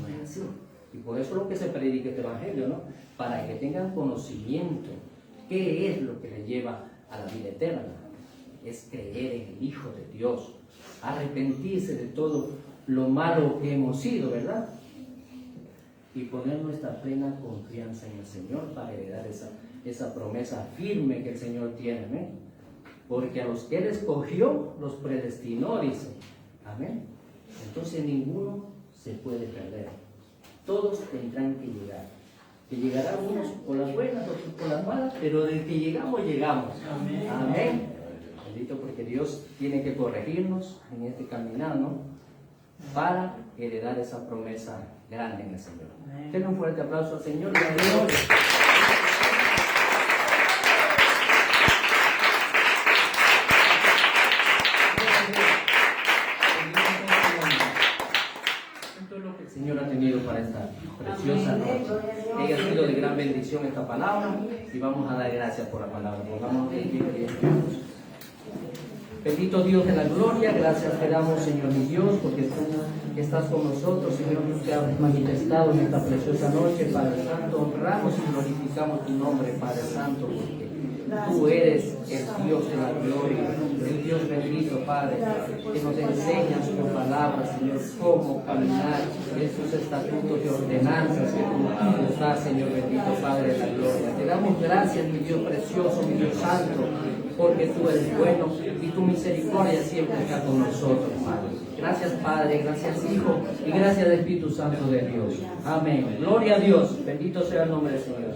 No es así. Y por eso es lo que se predica este Evangelio, ¿no? Para que tengan conocimiento. ¿Qué es lo que le lleva a la vida eterna? Es creer en el Hijo de Dios. Arrepentirse de todo lo malo que hemos sido, ¿verdad? Y poner nuestra plena confianza en el Señor para heredar esa promesa firme que el Señor tiene, ¿amén? Porque a los que Él escogió, los predestinó, dice. Amén. Entonces ninguno se puede perder. Todos tendrán que llegar. Que llegarán unos por las buenas, otros por las malas, pero de que llegamos, llegamos. Amén. Amén. Bendito, porque Dios tiene que corregirnos en este caminar, ¿no? Para heredar esa promesa grande en el Señor. Denle un fuerte aplauso al Señor. Señor ha tenido para esta preciosa noche. Que haya sido de gran bendición esta palabra y vamos a dar gracias por la palabra. Pongamos de pie, queridos hermanos. Bendito Dios de la gloria, gracias te damos, Señor mi Dios, porque tú estás con nosotros, Señor, tú te has manifestado en esta preciosa noche, Padre Santo. Honramos y glorificamos tu nombre, Padre Santo, porque Tú eres el Dios de la gloria, el Dios bendito, Padre, que nos enseñas tu palabra, Señor, cómo caminar en esos estatutos y ordenanzas que tú nos das, Señor bendito, Padre de la gloria. Te damos gracias, mi Dios precioso, mi Dios santo, porque tú eres bueno y tu misericordia siempre está con nosotros, Padre. Gracias, Padre, gracias, Hijo, y gracias, Espíritu Santo de Dios. Amén. Gloria a Dios. Bendito sea el nombre del Señor.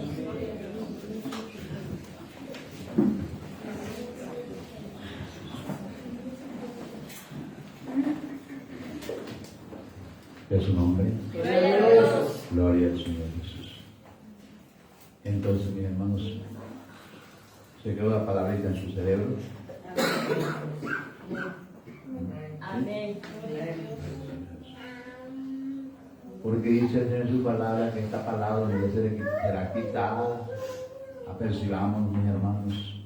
Es su nombre. Gloria a Dios. Gloria al Señor Jesús. Entonces, mis hermanos, se quedó la palabrita en su cerebro. Amén. Porque dice el Señor en su palabra que esta palabra debe será quitada. Apercibamos, mis hermanos,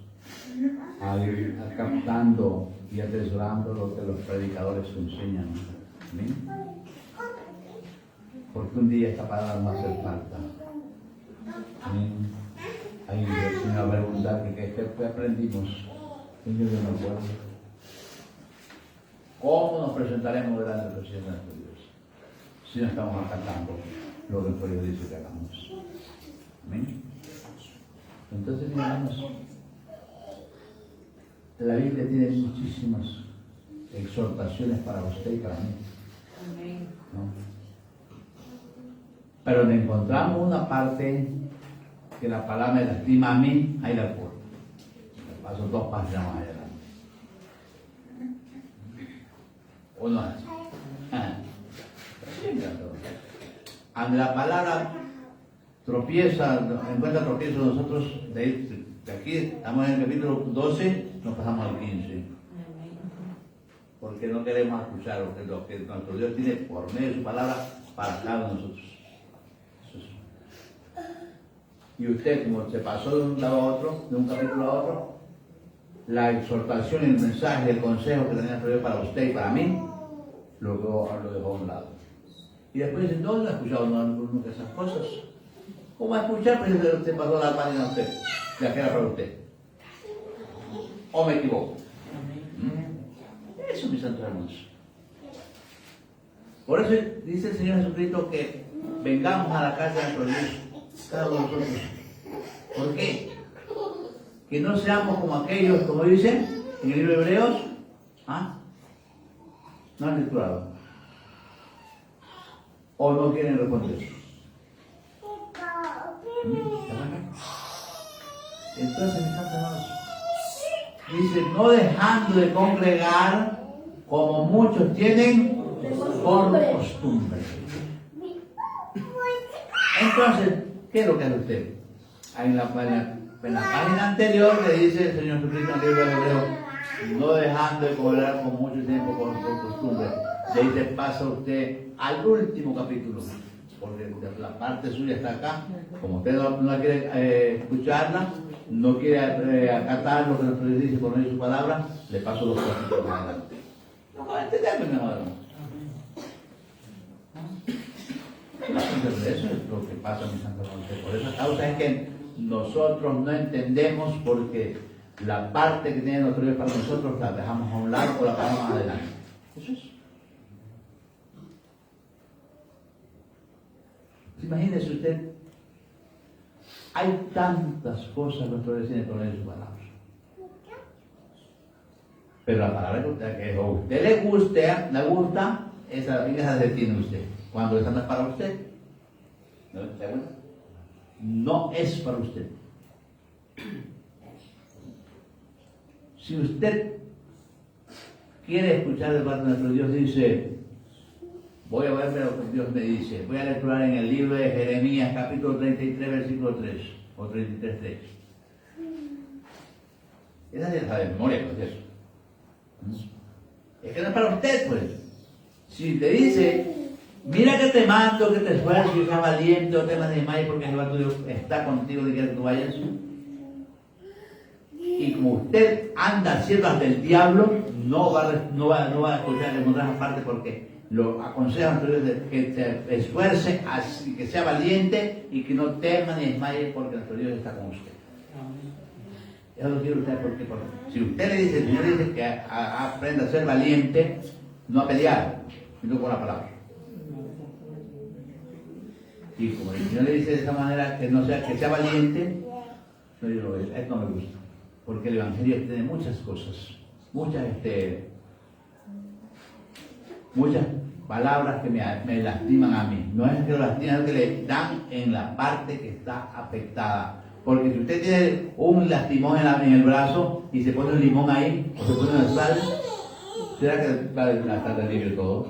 a captando y atesorando lo que los predicadores enseñan. ¿Amén? Porque un día esta palabra no va a hacer falta. ¿Amén? Ahí el Señor va a preguntar que aprendimos. Señor, yo no acuerdo. ¿Cómo nos presentaremos delante del Señor nuestro Dios si no estamos acatando lo que el Dios dice que hagamos? Amén. Entonces, mis hermanos, la Biblia tiene muchísimas exhortaciones para usted y para mí. ¿No? Pero donde encontramos una parte que la palabra me lastima a mí, ahí la corto. Paso 2 páginas más adelante. ¿O no es así? Cuando la palabra tropieza, encuentra tropiezo nosotros, de aquí estamos en el capítulo 12, nos pasamos al 15. Porque no queremos escuchar lo que nuestro Dios tiene por medio de su palabra para cada uno de nosotros. Y usted, como se pasó de un lado a otro, de un capítulo a otro, la exhortación, el mensaje, el consejo que tenía Dios para usted y para mí, lo dejó a un lado. Y después dice, no, no he escuchado nunca de esas cosas. ¿Cómo va a escuchar? Pues usted pasó la página a usted, la que era para usted. ¿O me equivoco? Eso, mis santos hermanos. Por eso dice el Señor Jesucristo que vengamos a la casa de nuestro Dios, cada uno de nosotros. ¿Por qué? Que no seamos como aquellos, como dicen en el libro de Hebreos. ¿No han lecturado? ¿O no quieren responder? Entonces, mis santos hermanos, dice, no dejando de congregar como muchos tienen por costumbre. Entonces, ¿qué es lo que hace usted? En la página anterior le dice el Señor Jesucristo en el libro de Hebreos, no dejando de congregar como mucho tiempo por costumbre. De ahí se pasa usted al último capítulo, porque la parte suya está acá. Como usted no quiere escucharla, no quiere acatar lo que nos dice por medio de su palabra, le paso los capítulos más adelante. No va a entenderme, mi hermano. Eso es lo que pasa, mis santos hermanos. Por esa causa es que nosotros no entendemos, porque la parte que tiene nuestro Dios para nosotros la dejamos a un lado o la pasamos adelante. Eso es. Imagínese usted, hay tantas cosas que nuestro Dios tiene por medio de su palabra. Pero la palabra que a usted le gusta, esa se tiene usted. Cuando esa no es para usted, ¿no? No es para usted. Si usted quiere escuchar de parte de nuestro Dios, dice, voy a ver lo que Dios me dice. Voy a lecturar en el libro de Jeremías, capítulo 33, versículo 3, o 33, 3. Esa es la de memoria, pues eso. Es que no es para usted, pues. Si te dice, mira que te mando, que te esfuerces, que seas valiente, no temas ni desmayes, porque Jehová tu Dios está contigo donde quiera que tú vayas. Y como usted anda haciendo hasta el diablo, no va a escuchar el montaje aparte, porque lo aconseja a Dios que te esfuerce, que sea valiente y que no tema ni desmaye, porque nuestro Dios está con usted. Eso lo quiero usted porque si usted le dice, el Señor le dice que aprenda a ser valiente, no a pelear, sino con la palabra. Y como el Señor le dice de esa manera que no sea, que sea valiente, no digo, esto no me gusta. Porque el Evangelio tiene muchas cosas, muchas palabras que me lastiman a mí. No es que lo lastiman, es que le dan en la parte que está afectada. Porque si usted tiene un lastimón en el brazo y se pone un limón ahí, o se pone una sal, ¿será que va a estar de alivio todo?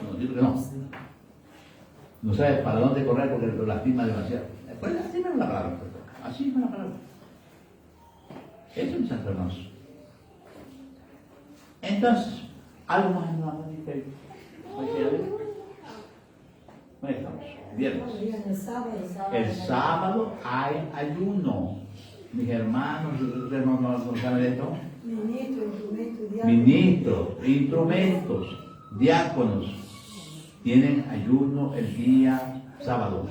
No, digo que no. No sabe para dónde correr porque lo lastima demasiado. Pues lastima la palabra. Así es la palabra. Eso, mis santos hermanos. Entonces, algo más en la ministerio. ¿Dónde estamos? Viernes. El sábado hay ayuno. Mis hermanos, ustedes no saben esto. Ministros, instrumentos, diáconos tienen ayuno el día sábado.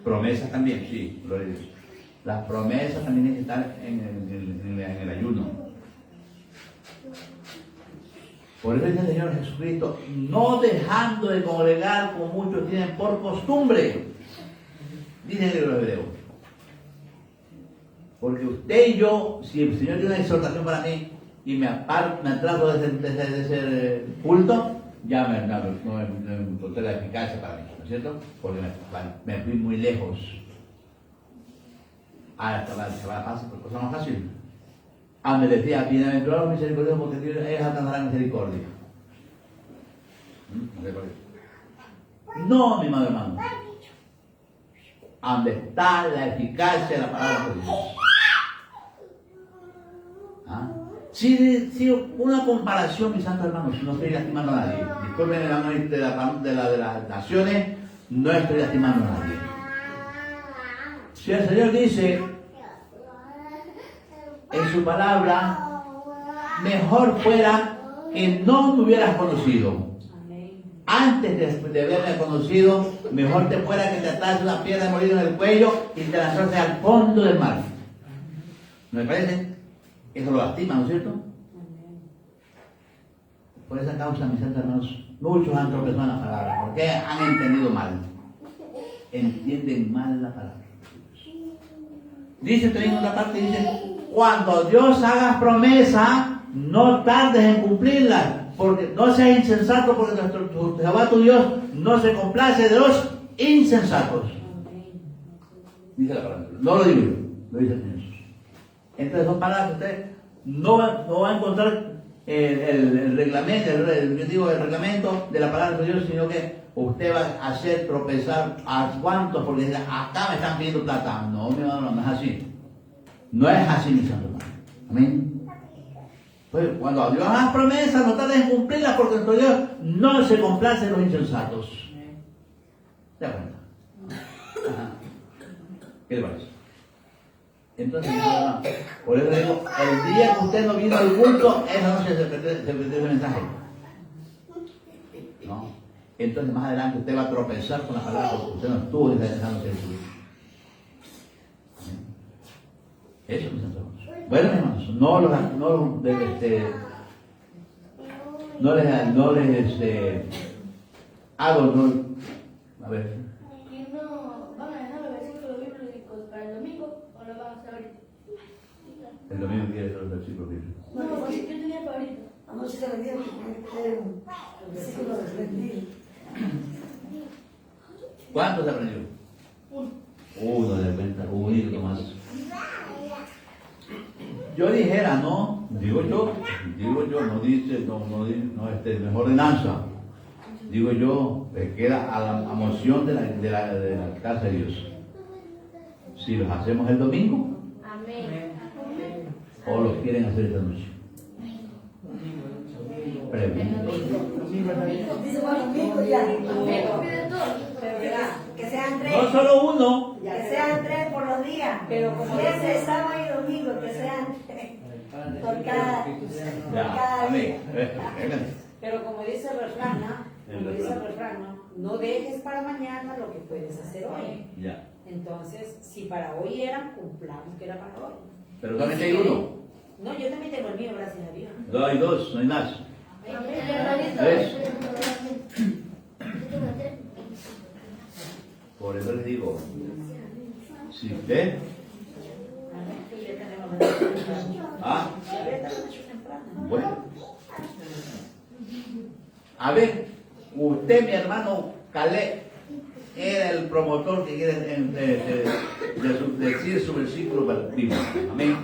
Promesas también, sí, gloria a Dios. Las promesas también tienen que estar en el ayuno. Por eso dice el Señor Jesucristo, no dejando de congregar como muchos tienen por costumbre, dice el libro de Hebreo. Porque usted y yo, si el Señor tiene una exhortación para mí y me atraso de ese culto, ya me encontré la eficacia para mí, ¿no es cierto? Porque me fui muy lejos. Hasta la paz, por cosa más fácil. Me decía, bienaventurados misericordiosos porque ellos alcanzarán misericordia. No, mi madre hermano. ¿Dónde está la eficacia de la palabra de Dios? Si una comparación, mis santos hermanos, no estoy lastimando a nadie. Disculpen de las naciones, no estoy lastimando a nadie. Si el Señor dice en su palabra, mejor fuera que no me hubieras conocido. Antes de haberme conocido, mejor te fuera que te atases una piedra de molino en el cuello y te lanzases al fondo del mar. ¿No me parece? Eso lo lastima, ¿no es cierto? Por esa causa, mis santos hermanos, muchos han tropezado en la palabra, porque han entendido mal. Entienden mal la palabra. Dice también en otra parte, dice, cuando Dios haga promesa, no tardes en cumplirla, porque no seas insensato, porque nuestro Jehová tu Dios no se complace de los insensatos. Dice la palabra, no lo digo yo, lo dice el Señor. Entonces son palabras que usted no va a encontrar el reglamento, el reglamento de la palabra de Dios, sino que usted va a hacer tropezar a cuantos, porque dice, acá me están pidiendo plata. No, mi hermano, no es así. No es así, mi santo hermano. Amén. Pues cuando Dios haga promesas, no tardes en cumplirlas, porque nuestro Dios no se complace en los insensatos. ¿Se da cuenta? Ajá. ¿Qué le parece? Entonces, por eso digo, el día que usted no vino al culto, esa noche se perdió el mensaje. ¿No? Entonces más adelante usted va a tropezar con la palabra porque usted no estuvo interesándose en su vida. Eso, mis hermanos. Bueno, hermanos, a ver. ¿Y no van a dejar los versículos bíblicos para el domingo o lo van a hacer ahorita? El domingo quiere los versículos bíblicos. No, porque yo tenía para ahorita. Anoche se le dio el versículo del ¿Cuántos aprendió? Uno de cuenta, unito más. Yo dijera, no, digo yo, no dice, mejor ordenanza. Digo yo, queda a la moción de la casa de Dios. Si los hacemos el domingo, Amén. o los quieren hacer esta noche. Pregunta. Dice, bueno, domingo ya. Pide todo. Pero verá, que sean tres. No solo uno. Que sean tres por los días. Pero como si ese es sábado y domingo, que sean tres. Por cada Ya, amén. Pero como dice el refrán, ¿no? Como dice el refrán, no dejes para mañana lo que puedes hacer hoy. Ya. Entonces, si para hoy era, cumplamos que era para hoy. Pero solamente hay uno. No, yo también tengo el mío, gracias a Dios. No hay dos, no hay más. ¿Ves? Por eso les digo, si usted, bueno, a ver, usted, mi hermano Caleb, era el promotor que quiere decir su versículo bíblico. Amén.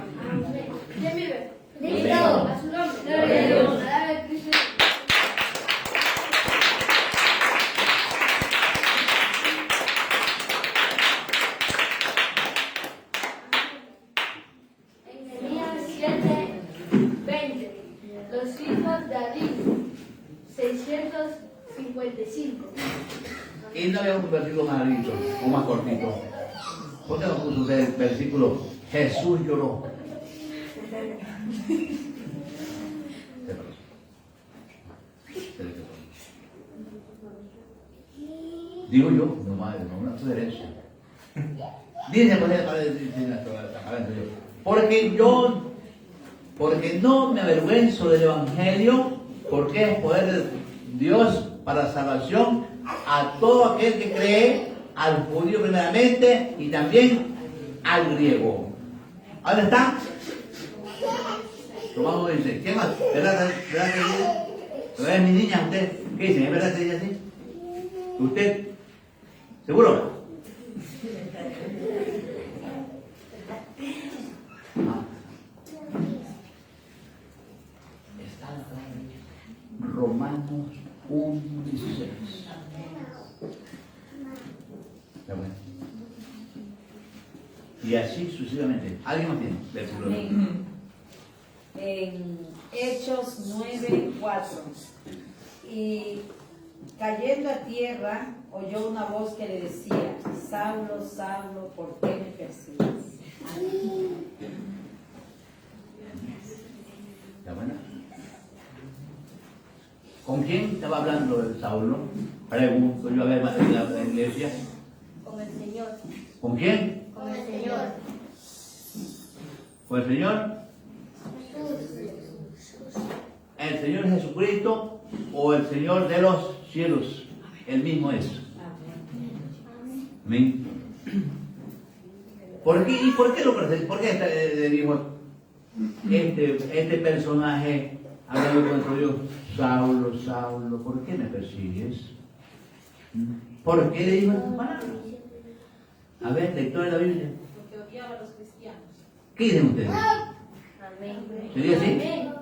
¿Quién vive? Amén. A su nombre. Gloria a Dios. Alabe a Cristo. En Nehemías 7:20, los hijos de Adí, 655. Y no había un versículo más larguito o más cortito. ¿Por qué no puso usted el versículo Jesús lloró? Digo yo, no madre, no una sugerencia. Dice porque no me avergüenzo del Evangelio, porque es poder de Dios para salvación a todo aquel que cree, al judío primeramente y también al griego. ¿Dónde está? Romanos dice, ¿qué más? ¿Verdad que dice? ¿Verdad, mi niña? ¿Usted qué dice? ¿Es verdad que dice así? ¿Usted? ¿Seguro? Está Romanos 1:16. Y así sucesivamente. ¿Alguien más tiene? Versículo. En Hechos 9:4. Y cayendo a tierra, oyó una voz que le decía: Saulo, Saulo, ¿por qué me persigues? ¿Está buena? ¿Con quién estaba hablando el Saulo? Pregunto yo a ver en la iglesia. Con el Señor. ¿Con quién? Con el Señor. ¿Con el Señor? ¿El Señor Jesucristo o el Señor de los cielos? El mismo es. Amén. ¿Por qué? ¿Y por qué lo presenta? ¿Por qué le dijo este personaje hablando con Dios? Saulo, Saulo, ¿por qué me persigues? ¿Por qué le dijo esas palabras? A ver, lector de la Biblia. Porque odiaba a los cristianos. ¿Qué dicen ustedes? Amén. ¿Sería así? Amén.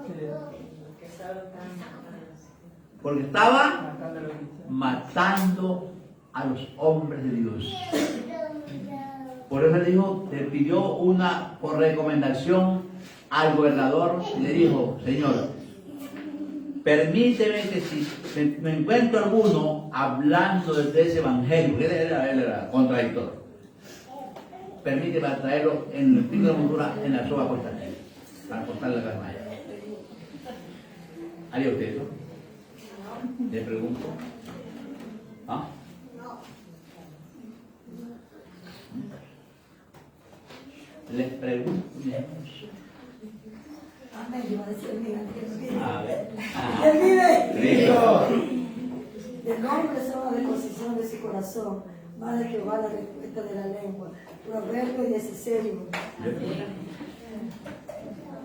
Porque estaba matando a los hombres de Dios. Por eso le dijo, le pidió una por recomendación al gobernador y le dijo: Señor, permíteme que si me encuentro alguno hablando de ese evangelio, porque él era contradictor, permíteme traerlo en el pico de la montura, en la soga puesta, para cortarle la carne. ¿Haría usted eso? Le pregunto. ¿Ah? Les pregunto. Amén, yo voy a decir, mira, A ver. Él vive. Cristo. Del hombre son la disposición de su corazón, más de Jehová la respuesta de la lengua. Proverbios 16.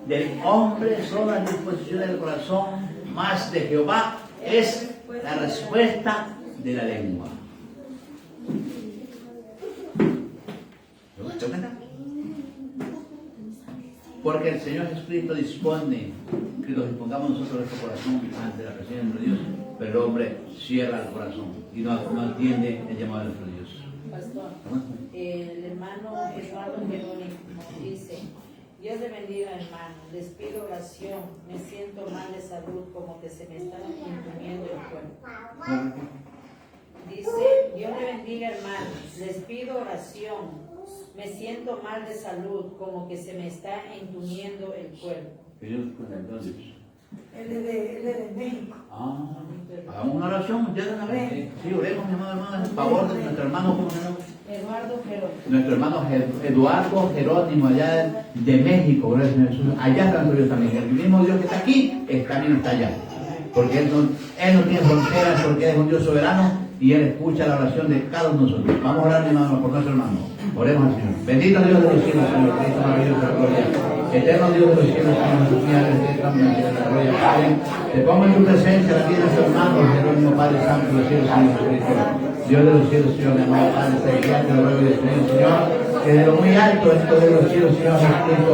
Del hombre son las disposiciones del corazón, más de Jehová es la respuesta de la lengua. ¿Te cuenta? Porque el Señor Jesucristo dispone que nos dispongamos nosotros nuestro corazón ante la presencia de Dios, pero el hombre cierra el corazón y no entiende el llamado de nuestro Dios. Pastor, el hermano Eduardo Jerónimo dice: Dios le bendiga, hermano, les pido oración, me siento mal de salud, como que se me está entumiendo el cuerpo. Dice: Dios le bendiga, hermano, les pido oración, me siento mal de salud, como que se me está entumiendo el cuerpo. Que Dios, pues, entonces. Él es de México. Hagamos una oración, ya de una vez. Sí, oremos, mi amado hermano, en favor de nuestro hermano, ¿cómo se llama? Eduardo Jerónimo. Nuestro hermano Eduardo Jerónimo, allá de México, gracias a Jesús. Allá está nuestro Dios también. El mismo Dios que está aquí, también está allá. Porque Él no tiene fronteras, porque Él es un Dios soberano y Él escucha la oración de cada uno de nosotros. Vamos a orar, mi hermano, por nuestro hermano. Oremos al Señor. Bendito Dios de los cielos, Señor, Cristo maravilloso, la gloria. Eterno Dios de los cielos, Señor, Jesús, mira, la gloria, Padre. Te pongo en tu presencia la vida de nuestro hermano, Jerónimo, Padre Santo de los cielos, Señor Jesucristo. Dios de los cielos, Señor, mi amado Padre, celestial, te lo ruego y te pido, Señor, que de lo muy alto, esto de los cielos, Señor Jesucristo,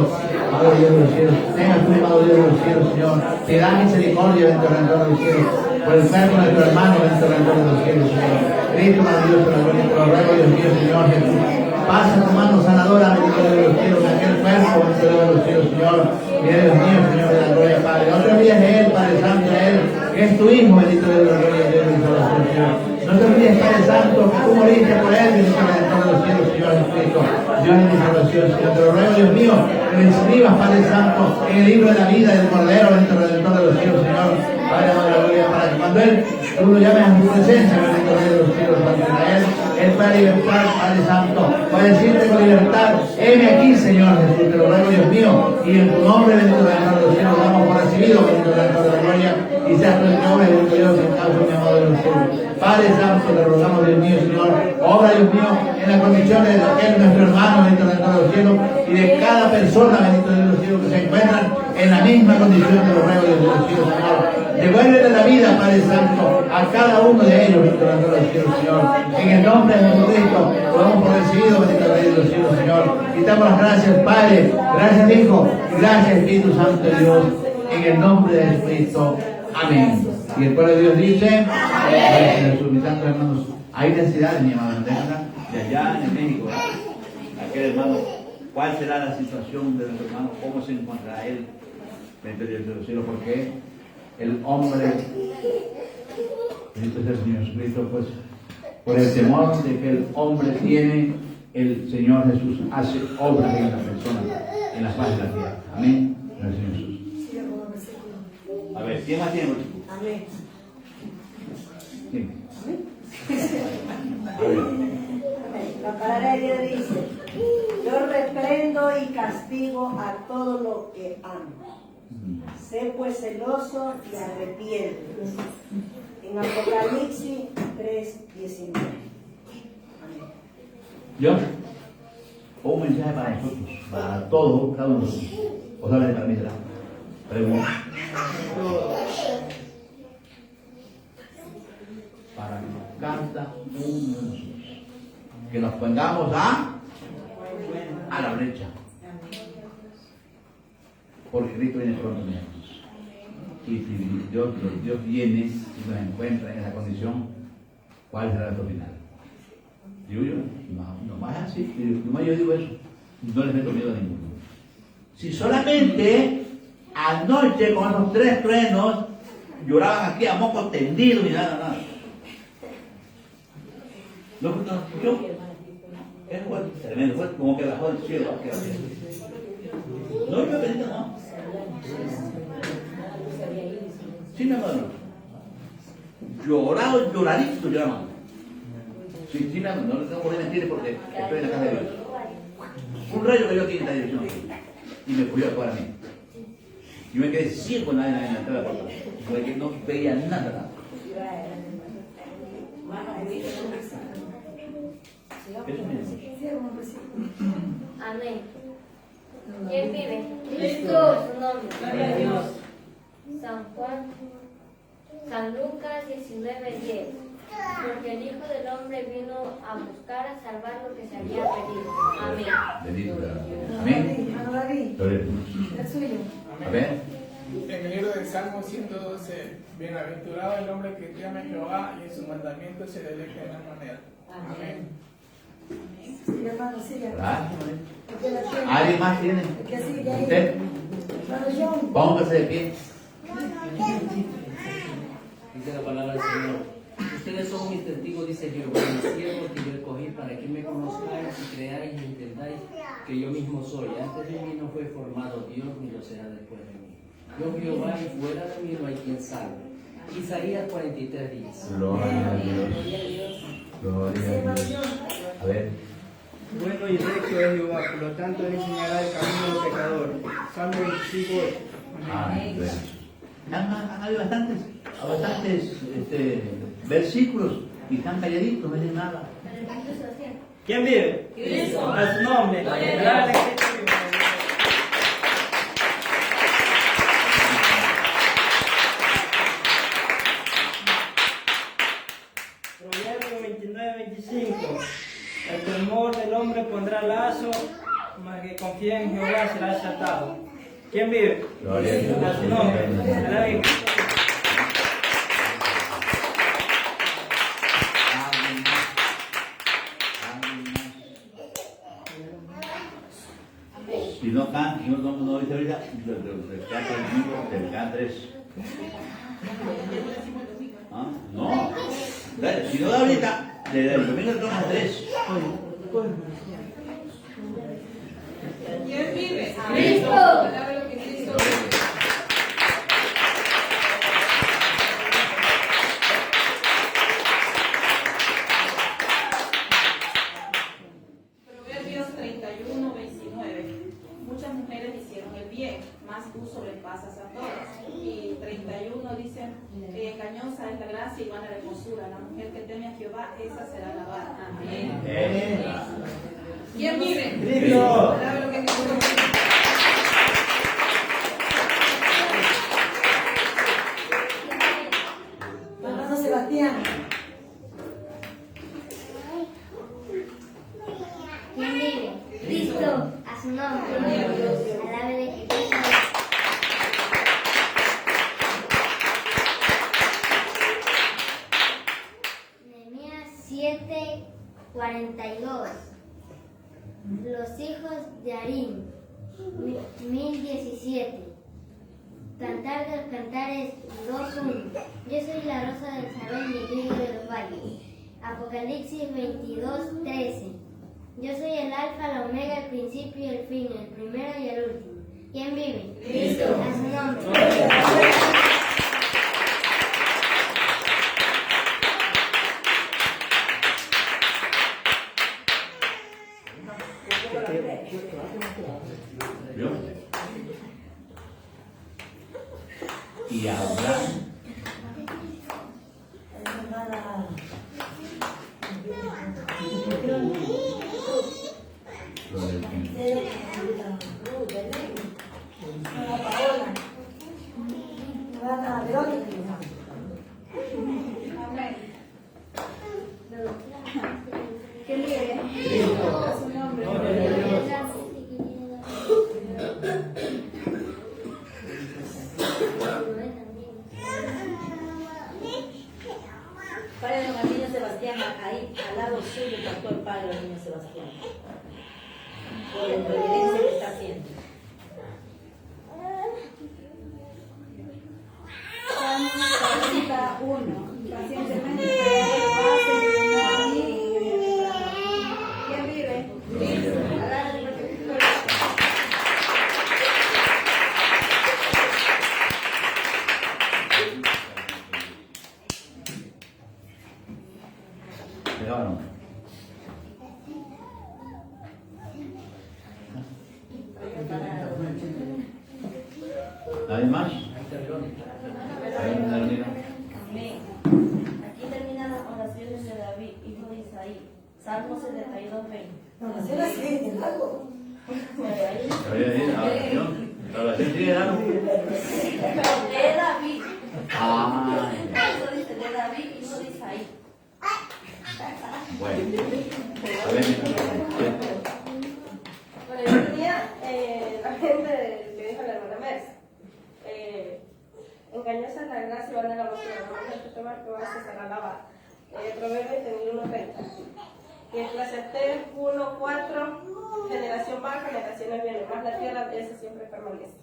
Padre Dios de los cielos, tenga tu amado Dios de los cielos, Señor, piedad, misericordia, bendito Redentor de los cielos, por el cuerpo de nuestro hermano, bendito Redentor de los cielos, Señor. Cristo maravilloso, la gloria, te lo ruego, Dios mío, Señor Jesús. Pasa tu mano sanadora, bendito de los cielos, en aquel cuerpo, bendito de los cielos, Señor. Mira, Dios mío, Señor de la gloria, Padre. Otro día es Él, Padre Santo, Él, que es tu Hijo, bendito de la gloria, Dios de la Señor. No te olvides, Padre Santo, que tú moriste por Él, bendito de los cielos, Señor Jesucristo. Dios de mi salvación, Señor. Te lo ruego, Dios mío, que me inscribas, Padre Santo, en el libro de la vida del Cordero, bendito Redentor de los cielos, Señor. Padre de la gloria, para que cuando Él, tú lo llames a tu presencia, bendito de los cielos, Padre Israel, Él pueda libertar, Padre Santo, para decirte con libertad, heme aquí, Señor Jesús, te lo ruego, Dios mío, y en tu nombre, bendito Redentor de los cielos, damos por recibido, bendito Redentor de la gloria, y sea tu nombre, bendito Dios, en causa, mi amado de los cielos. Padre Santo, te rogamos, Dios mío, Señor, obra, Dios mío, en las condiciones de aquel nuestro hermano, bendito Redentor de los cielos, y de cada persona, bendito de los cielos, que se encuentran en la misma condición, te lo ruego, Dios de los cielos, Señor. Devuélvele la vida, Padre Santo, a cada uno de ellos, bendito Redentor de los cielos, Señor. En el nombre de Jesucristo, lo damos por recibido, bendito Rey de los cielos, Señor. Y damos las gracias, Padre, gracias, Hijo, gracias, Espíritu Santo de Dios, en el nombre de Jesucristo. Amén. Y el pueblo de Dios dice, amén. Jesús, mis santos hermanos, hay necesidades, mi hermano, de allá en México, aquel hermano, ¿cuál será la situación de nuestro hermano? ¿Cómo se encontrará él? Bendito Dios de los cielos, porque el hombre, bendito sea el Señor Jesucristo, pues, por el temor de que el hombre tiene, el Señor Jesús hace obras en la persona, en la paz de la tierra. Amén. Gracias, Señor Jesús. A ver, ¿quién más tiene? Amén. ¿Quién? La palabra de Dios dice, yo reprendo y castigo a todo lo que amo. Sé pues celoso y arrepiente. En Apocalipsis 3:19. Amén. Yo, un mensaje para nosotros, para todos, cada uno de nosotros. ¿O sabes para mí será? Pregunta. Para cada uno de nosotros. Que nos pongamos a la brecha. Porque Cristo viene pronto, mi hermanos. Y si Dios viene y nos encuentra en esa condición, ¿cuál será nuestro final? Digo yo, no más así, nomás yo digo eso, no les meto miedo a ninguno. Si solamente anoche con esos 3 truenos lloraban aquí a moco tendido y nada. ¿Lo escuchó? Es tremendo, fue como que bajó del cielo. No, yo pedí no. Sí, mi hermano. Lloradito lloramos. Sí, mi hermano, no tengo por qué mentir porque estoy en la casa de Dios. Un rayo cayó aquí en esta dirección y me cogió a mí. Yo me quedé ciego en la entrada de la puerta, porque no veía nada. Amén. ¿Quién vive? Cristo, su nombre. Gloria a Dios. San Juan, San Lucas 19:10. Porque el Hijo del Hombre vino a buscar, a salvar lo que se había perdido. Amén. Bendito sea. Amén. Hermano David, Gloria a el suyo. Dios. A ver. En el libro de Salmo 112, bienaventurado el hombre que teme a Jehová y en su mandamiento se deleita de la manera. Amén. Sí, hermano, sigue. Gracias. El que la tiene. ¿Alguien más tiene? El que sigue ahí. ¿Usted? Hermano John. Póngase de pie. Dice la palabra del Señor. Ustedes son mis testigos, dice Jehová, mi siervo que yo escogí para que me conozcáis y creáis y entendáis que yo mismo soy. Antes de mí no fue formado Dios, ni lo será después de mí. Yo Jehová y fuera de mí no hay quien salve. Isaías 43:10. Gloria a Dios. Gloria a Dios. A ver. Bueno y recto es Jehová, por lo tanto él enseñará el camino del pecador. Salmo 25:8. Amén. Han habido bastantes versículos y están calladitos, no dicen nada. ¿Quién vive? Cristo. A su nombre. Dale. Proverbio 29:25. El temor del hombre pondrá lazo, mas que confía en Jehová será exaltado. ¿Quién vive? Gloria a Dios. A su nombre. Alaben. Si no can, si no dice ahorita, te quedan 3. ¿Ah? No. Dale, si no da ahorita, el domingo toma 3. ¿Quién vive? Cristo. Alabe lo que Cristo vive. Proverbios 31:29. Muchas mujeres hicieron el bien, más tú sobrepasas a todos. Y 31 dice, engañosa es la gracia y vana la hermosura. La mujer que teme a Jehová, esa será alabada. Amén. ¿Quién vive? Cristo. Alabe lo que Cristo vive. Hermano Sebastián. ¿Quién vive? Cristo. A su nombre. Alabe de Cristo. Nehemías 7:42. Los hijos de Arim. 1017. Cantar de los cantares 2:1. Yo soy la rosa del Sarón y el lirio de los valles. Apocalipsis 22:13. Yo soy el alfa, la omega, el principio y el fin, el primero y el último. ¿Quién vive? Cristo. A su nombre. ¿Vio? Y ahora, ¿Quién vive? A su nombre. Padre de los niños Sebastián, ahí al lado suyo cantó el padre de los niños Sebastián. Por la reverencia que está haciendo. Salmo 41. Pacientemente esperando la paz y vino a mí y yo ya me trajo. ¿Quién vive? Cristo. Alabe lo que Cristo vive. pegaron. ¿Nadie más? Amén. Aquí terminan las oraciones de David, hijo de Isaí. Salmo 72:20. ¿Oración sigue dando? De David. Ah, Eso dice de David, hijo de Isaí. bueno. Bueno, yo tenía la gente que dijo la hermana Merce. Engañosa es la gracia y van a la basura. No vamos a tomar que vas a ser alabada. Proverbios 31:30. Y Eclesiastés 1:4. Generación va, generaciones vienen. Más la tierra, esa siempre permanece.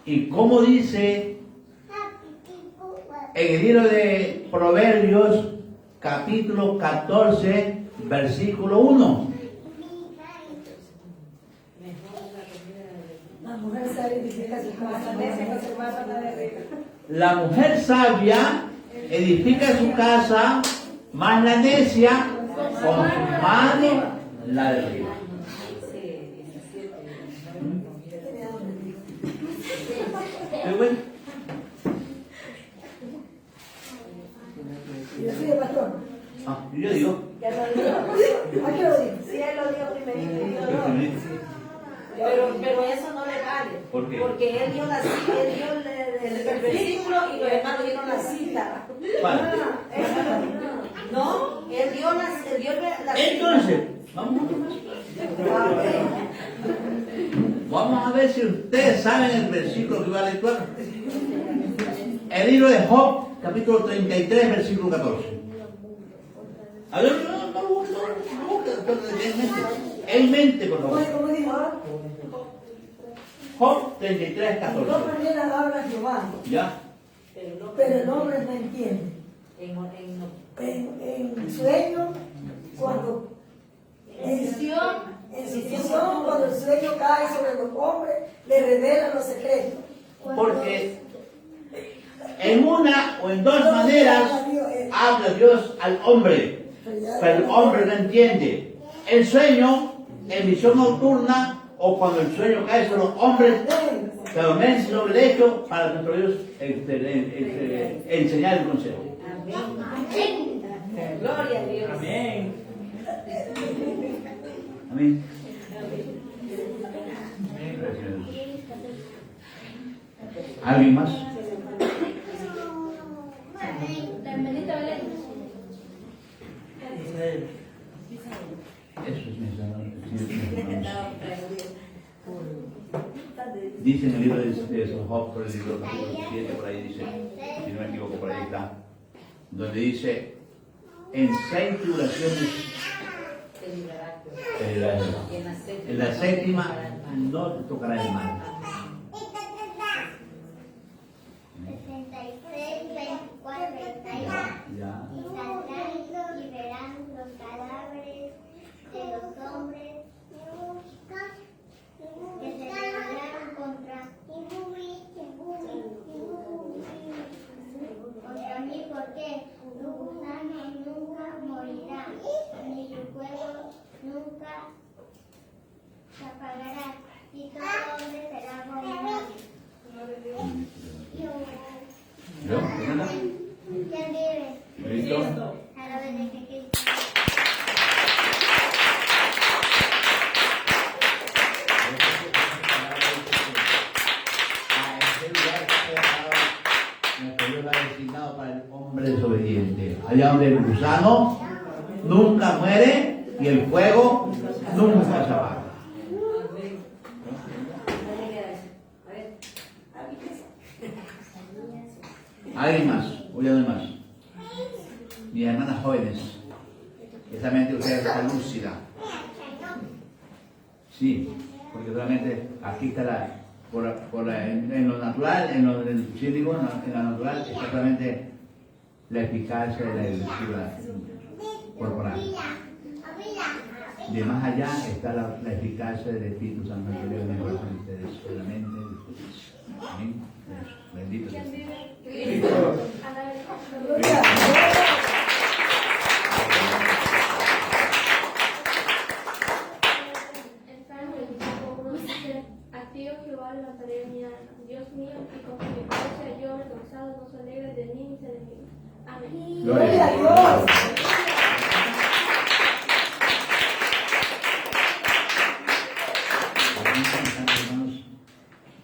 ¿Y cómo dice en el libro de Proverbios, capítulo 14, versículo 1? edifica su casa. La mujer sabia edifica su casa, más la necia con su mano la derriba. ¿Qué bueno? Y yo soy el pastor. Ah, yo digo. ¿A qué lo digo? Sí, él lo dijo primerito. Pero eso no le vale. ¿Por qué? Porque él dio la cita, él dio el versículo y los hermanos dieron la cita. Vale. No, él dio la cita. Entonces, vamos a ver si ustedes saben el versículo que va a leer. El libro de Job, capítulo 33, versículo 14. A ver, no, en mente, por favor. ¿Cómo dijo? Job 33, De 14. dos maneras habla Jehová, ¿Ya? pero el hombre no entiende. En sueño, cuando en visión, cuando el sueño cae sobre los hombres, le revela los secretos. Porque en una o en dos maneras habla Dios al hombre, pero el hombre no entiende. En sueño, en visión nocturna, o cuando el sueño cae sobre los hombres, se adormecen sobre el lecho para nuestro Dios enseñar el consejo. Gloria a Dios. Amén. Amén. ¿Alguien más? Eso es mi hermano. Dice en el libro de Job, por el libro 7, por ahí dice, si no me equivoco, por ahí está, donde dice, en 6 tribulaciones en la séptima no te tocará el mal. 63, 24, 32. Ya. Y saldrán y verán los cadáveres de los hombres que se rebelaron contra mí, porque tu gusano nunca morirá, ni su fuego nunca se apagará, y todo hombre será abominable. ¿Yo? ¿Fernanda? ¿Quién vive? ¿Listo? A la vez de que Cristo. Nuestro Dios ha designado para el hombre desobediente. Allá donde el gusano nunca muere y el fuego nunca se apaga. ¿Alguien más? ¿O ya no hay más? Mis hermanas jóvenes, esa mente de ustedes está lúcida. Sí, porque realmente aquí está en lo natural, en lo científico, en lo natural, está realmente la eficacia de la lectura corporal. De más allá está la eficacia del Espíritu Santo que vive en el corazón de ustedes, de la mente de ustedes. Amén. Bendito sea. Activo Jehová, levantaré mi alma, Dios mío, y con mi gracia yo avergonzado no se alegre de mí mis enemigos. Amén. Gloria a Dios.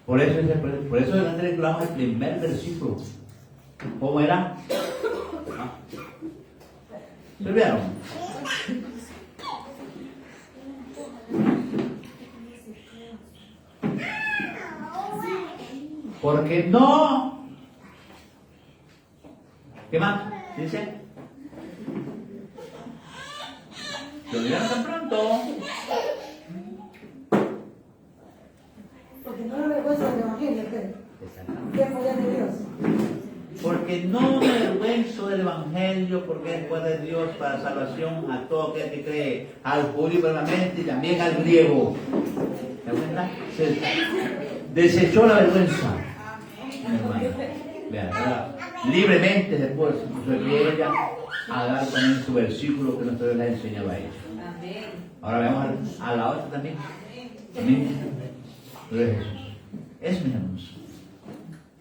Por eso delante reclamamos el primer versículo. ¿Cómo era? ¿Se vieron? Porque no. ¿Qué más? ¿Dice? ¿Lo olvidaron tan pronto? Porque no me avergüenza del Evangelio, ¿qué poder de Dios? Porque no me avergüenzo del Evangelio, porque es poder de Dios para salvación a todo aquel que cree, al judío primeramente y también al griego. ¿Se da cuenta? desechó la vergüenza. Hermana, vean, ahora, libremente después se que ella a dar también su versículo que nuestro Dios le ha enseñado a ella. Ahora veamos a la otra también. Amén. Gloria a Jesús. Es mi hermanos.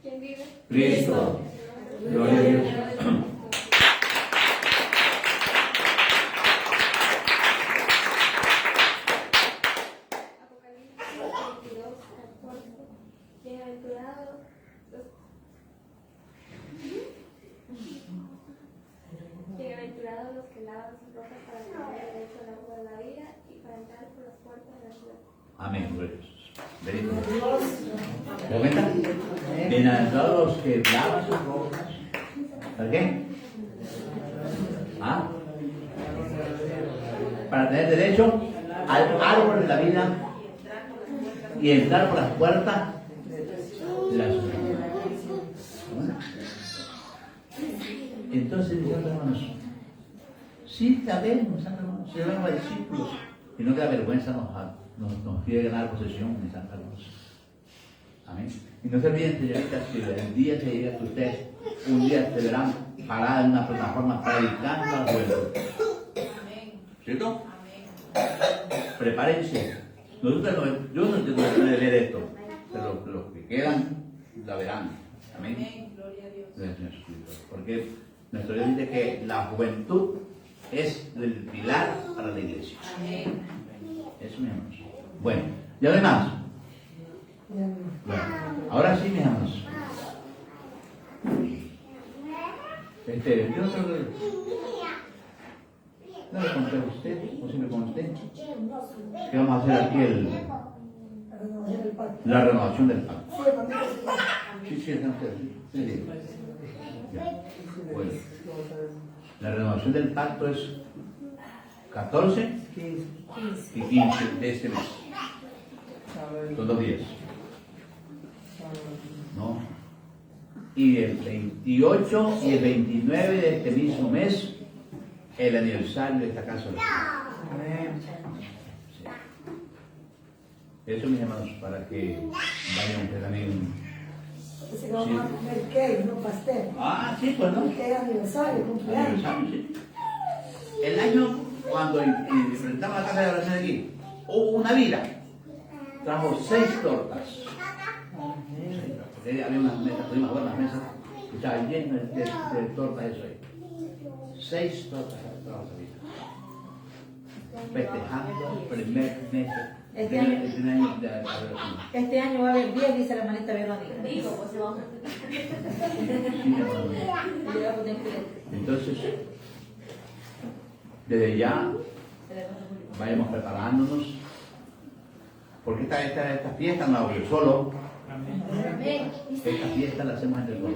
¿Quién vive? Cristo. Gloria a Dios. Apocalipsis 22, 14. Bienaventurados los que lavan sus ropas para tener derecho al agua de la vida y para entrar por las puertas de la ciudad. Amén. Gloria a Jesús. Bendito. ¿Lo cuentan? Bienaventurados los que lavan sus ropas. ¿Para qué? ¿Ah? Para tener derecho al árbol de la vida y entrar por las puertas de la ciudad. Entonces, mis hermanos, sí sabemos, hermanos, si vemos a discípulos y no da vergüenza nos quiere ganar posesión, mis hermanos. Amén. Y no se olviden, señoritas, que el día que llega que ustedes un día se verán paradas en una plataforma predicando al pueblo. ¿Cierto? Prepárense. Nosotros yo no tengo que leer esto, pero los que quedan la verán. Amén. Gloria a Dios. Gracias, Señor Jesucristo. Porque nuestro Dios dice que la juventud es el pilar para la iglesia. Amén. Eso, mis hermanos. Bueno, ¿ya ve más? Bueno, ahora sí, mis hermanos. Yo no creo que... ¿No le conté a usted? ¿O si me conté? ¿Qué vamos a hacer aquí? La renovación del pacto. Sí, están ustedes. Sí. Ya. Bueno. La renovación del pacto es 14 y 15 de este mes. Son 2 días. ¿No? Y el 28 y el 29 de este mismo mes, el aniversario de esta casa. Sí. Eso, mis hermanos, para que vayan ustedes también. Dice que vamos a comer cake, no pastel. Ah, sí, pues no. Que es aniversario, cumpleaños. Aniversario, sí. El año cuando enfrentamos la casa de oración aquí, hubo una vida. Trajo 6 tortas. Porque había unas mesas, tuvimos buenas mesas, y estaba lleno de tortas eso ahí. 6 tortas trajo esa vida. Festejando el primer mes. Este año va a haber 10, dice la hermanita Verónica. Digo, pues se vamos Entonces, desde ya vayamos preparándonos, porque esta fiesta no la hago yo solo. Esta fiesta la hacemos entre todos.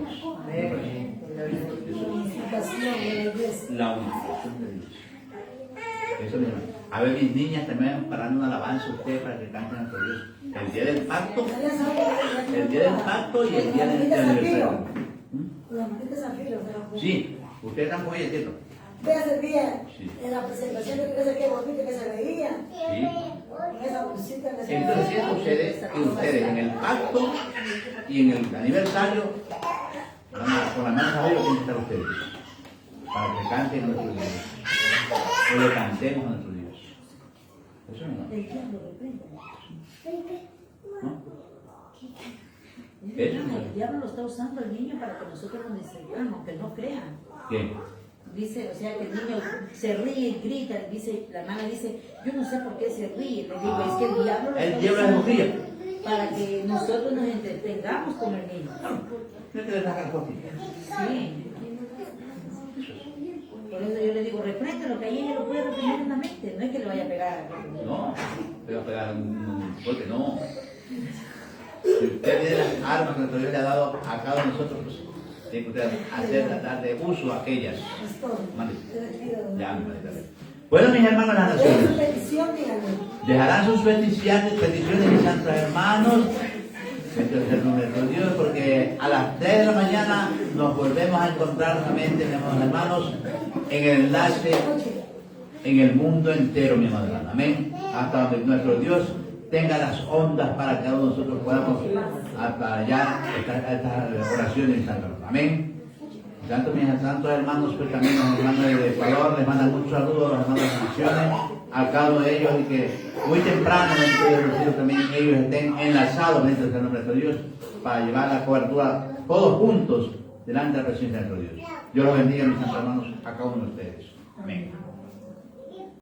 La unificación de Dios. Eso mismo. A ver, mis niñas también parando una alabanza a ustedes para que canten a nuestro Dios. El día del pacto, y el día del aniversario. Sí, ustedes están con ella, ¿cierto? Veas el día Sí. en la presentación de que bonito que se veía. Sí. Con esa bolsita que se Entonces, ¿qué sucede? Que ustedes en el pacto y en el aniversario, con la mano arriba tienen que estar ustedes. Para que canten a nuestro Dios. O le cantemos a nuestro Dios. Eso no. ¿No? El diablo lo está usando el niño para que nosotros nos distraigamos, que no crean. ¿Qué? Dice, o sea, que el niño se ríe y grita, dice, la hermana dice, yo no sé por qué se ríe. Le digo, es que el diablo lo El está diablo es usando ríe. para que nosotros nos entretengamos con el niño. ¿No te le sacan cosas? Sí. Por eso yo le digo, repréndelo, que ahí ella lo puede reprender en la mente, no es que le vaya a pegar. No, te va a pegar un golpe, no. Si usted tiene las armas que nuestro Dios le ha dado a cada uno de nosotros, pues tiene que usted tratar de uso a aquellas. Mande. Ya, mande. Bueno, mis hermanos, las naciones dejarán sus peticiones, mis santos hermanos. Bendito sea el nombre de Dios, porque a las 3 de la mañana nos volvemos a encontrar nuevamente, mis hermanos, en el enlace en el mundo entero, mi hermano. Amén. Hasta donde nuestro Dios tenga las ondas para que cada uno de nosotros podamos hasta allá estas oraciones y salvos. Amén. Tanto mis santos hermanos, pues también los hermanos de Ecuador les mandan muchos saludos, les mandan bendiciones a cada uno de ellos y que muy temprano también ellos estén enlazados dentro del nombre de Dios para llevar la cobertura todos juntos delante de la presencia de nuestro Dios. Dios los bendiga, mis santos hermanos, a cada uno de ustedes. Amén.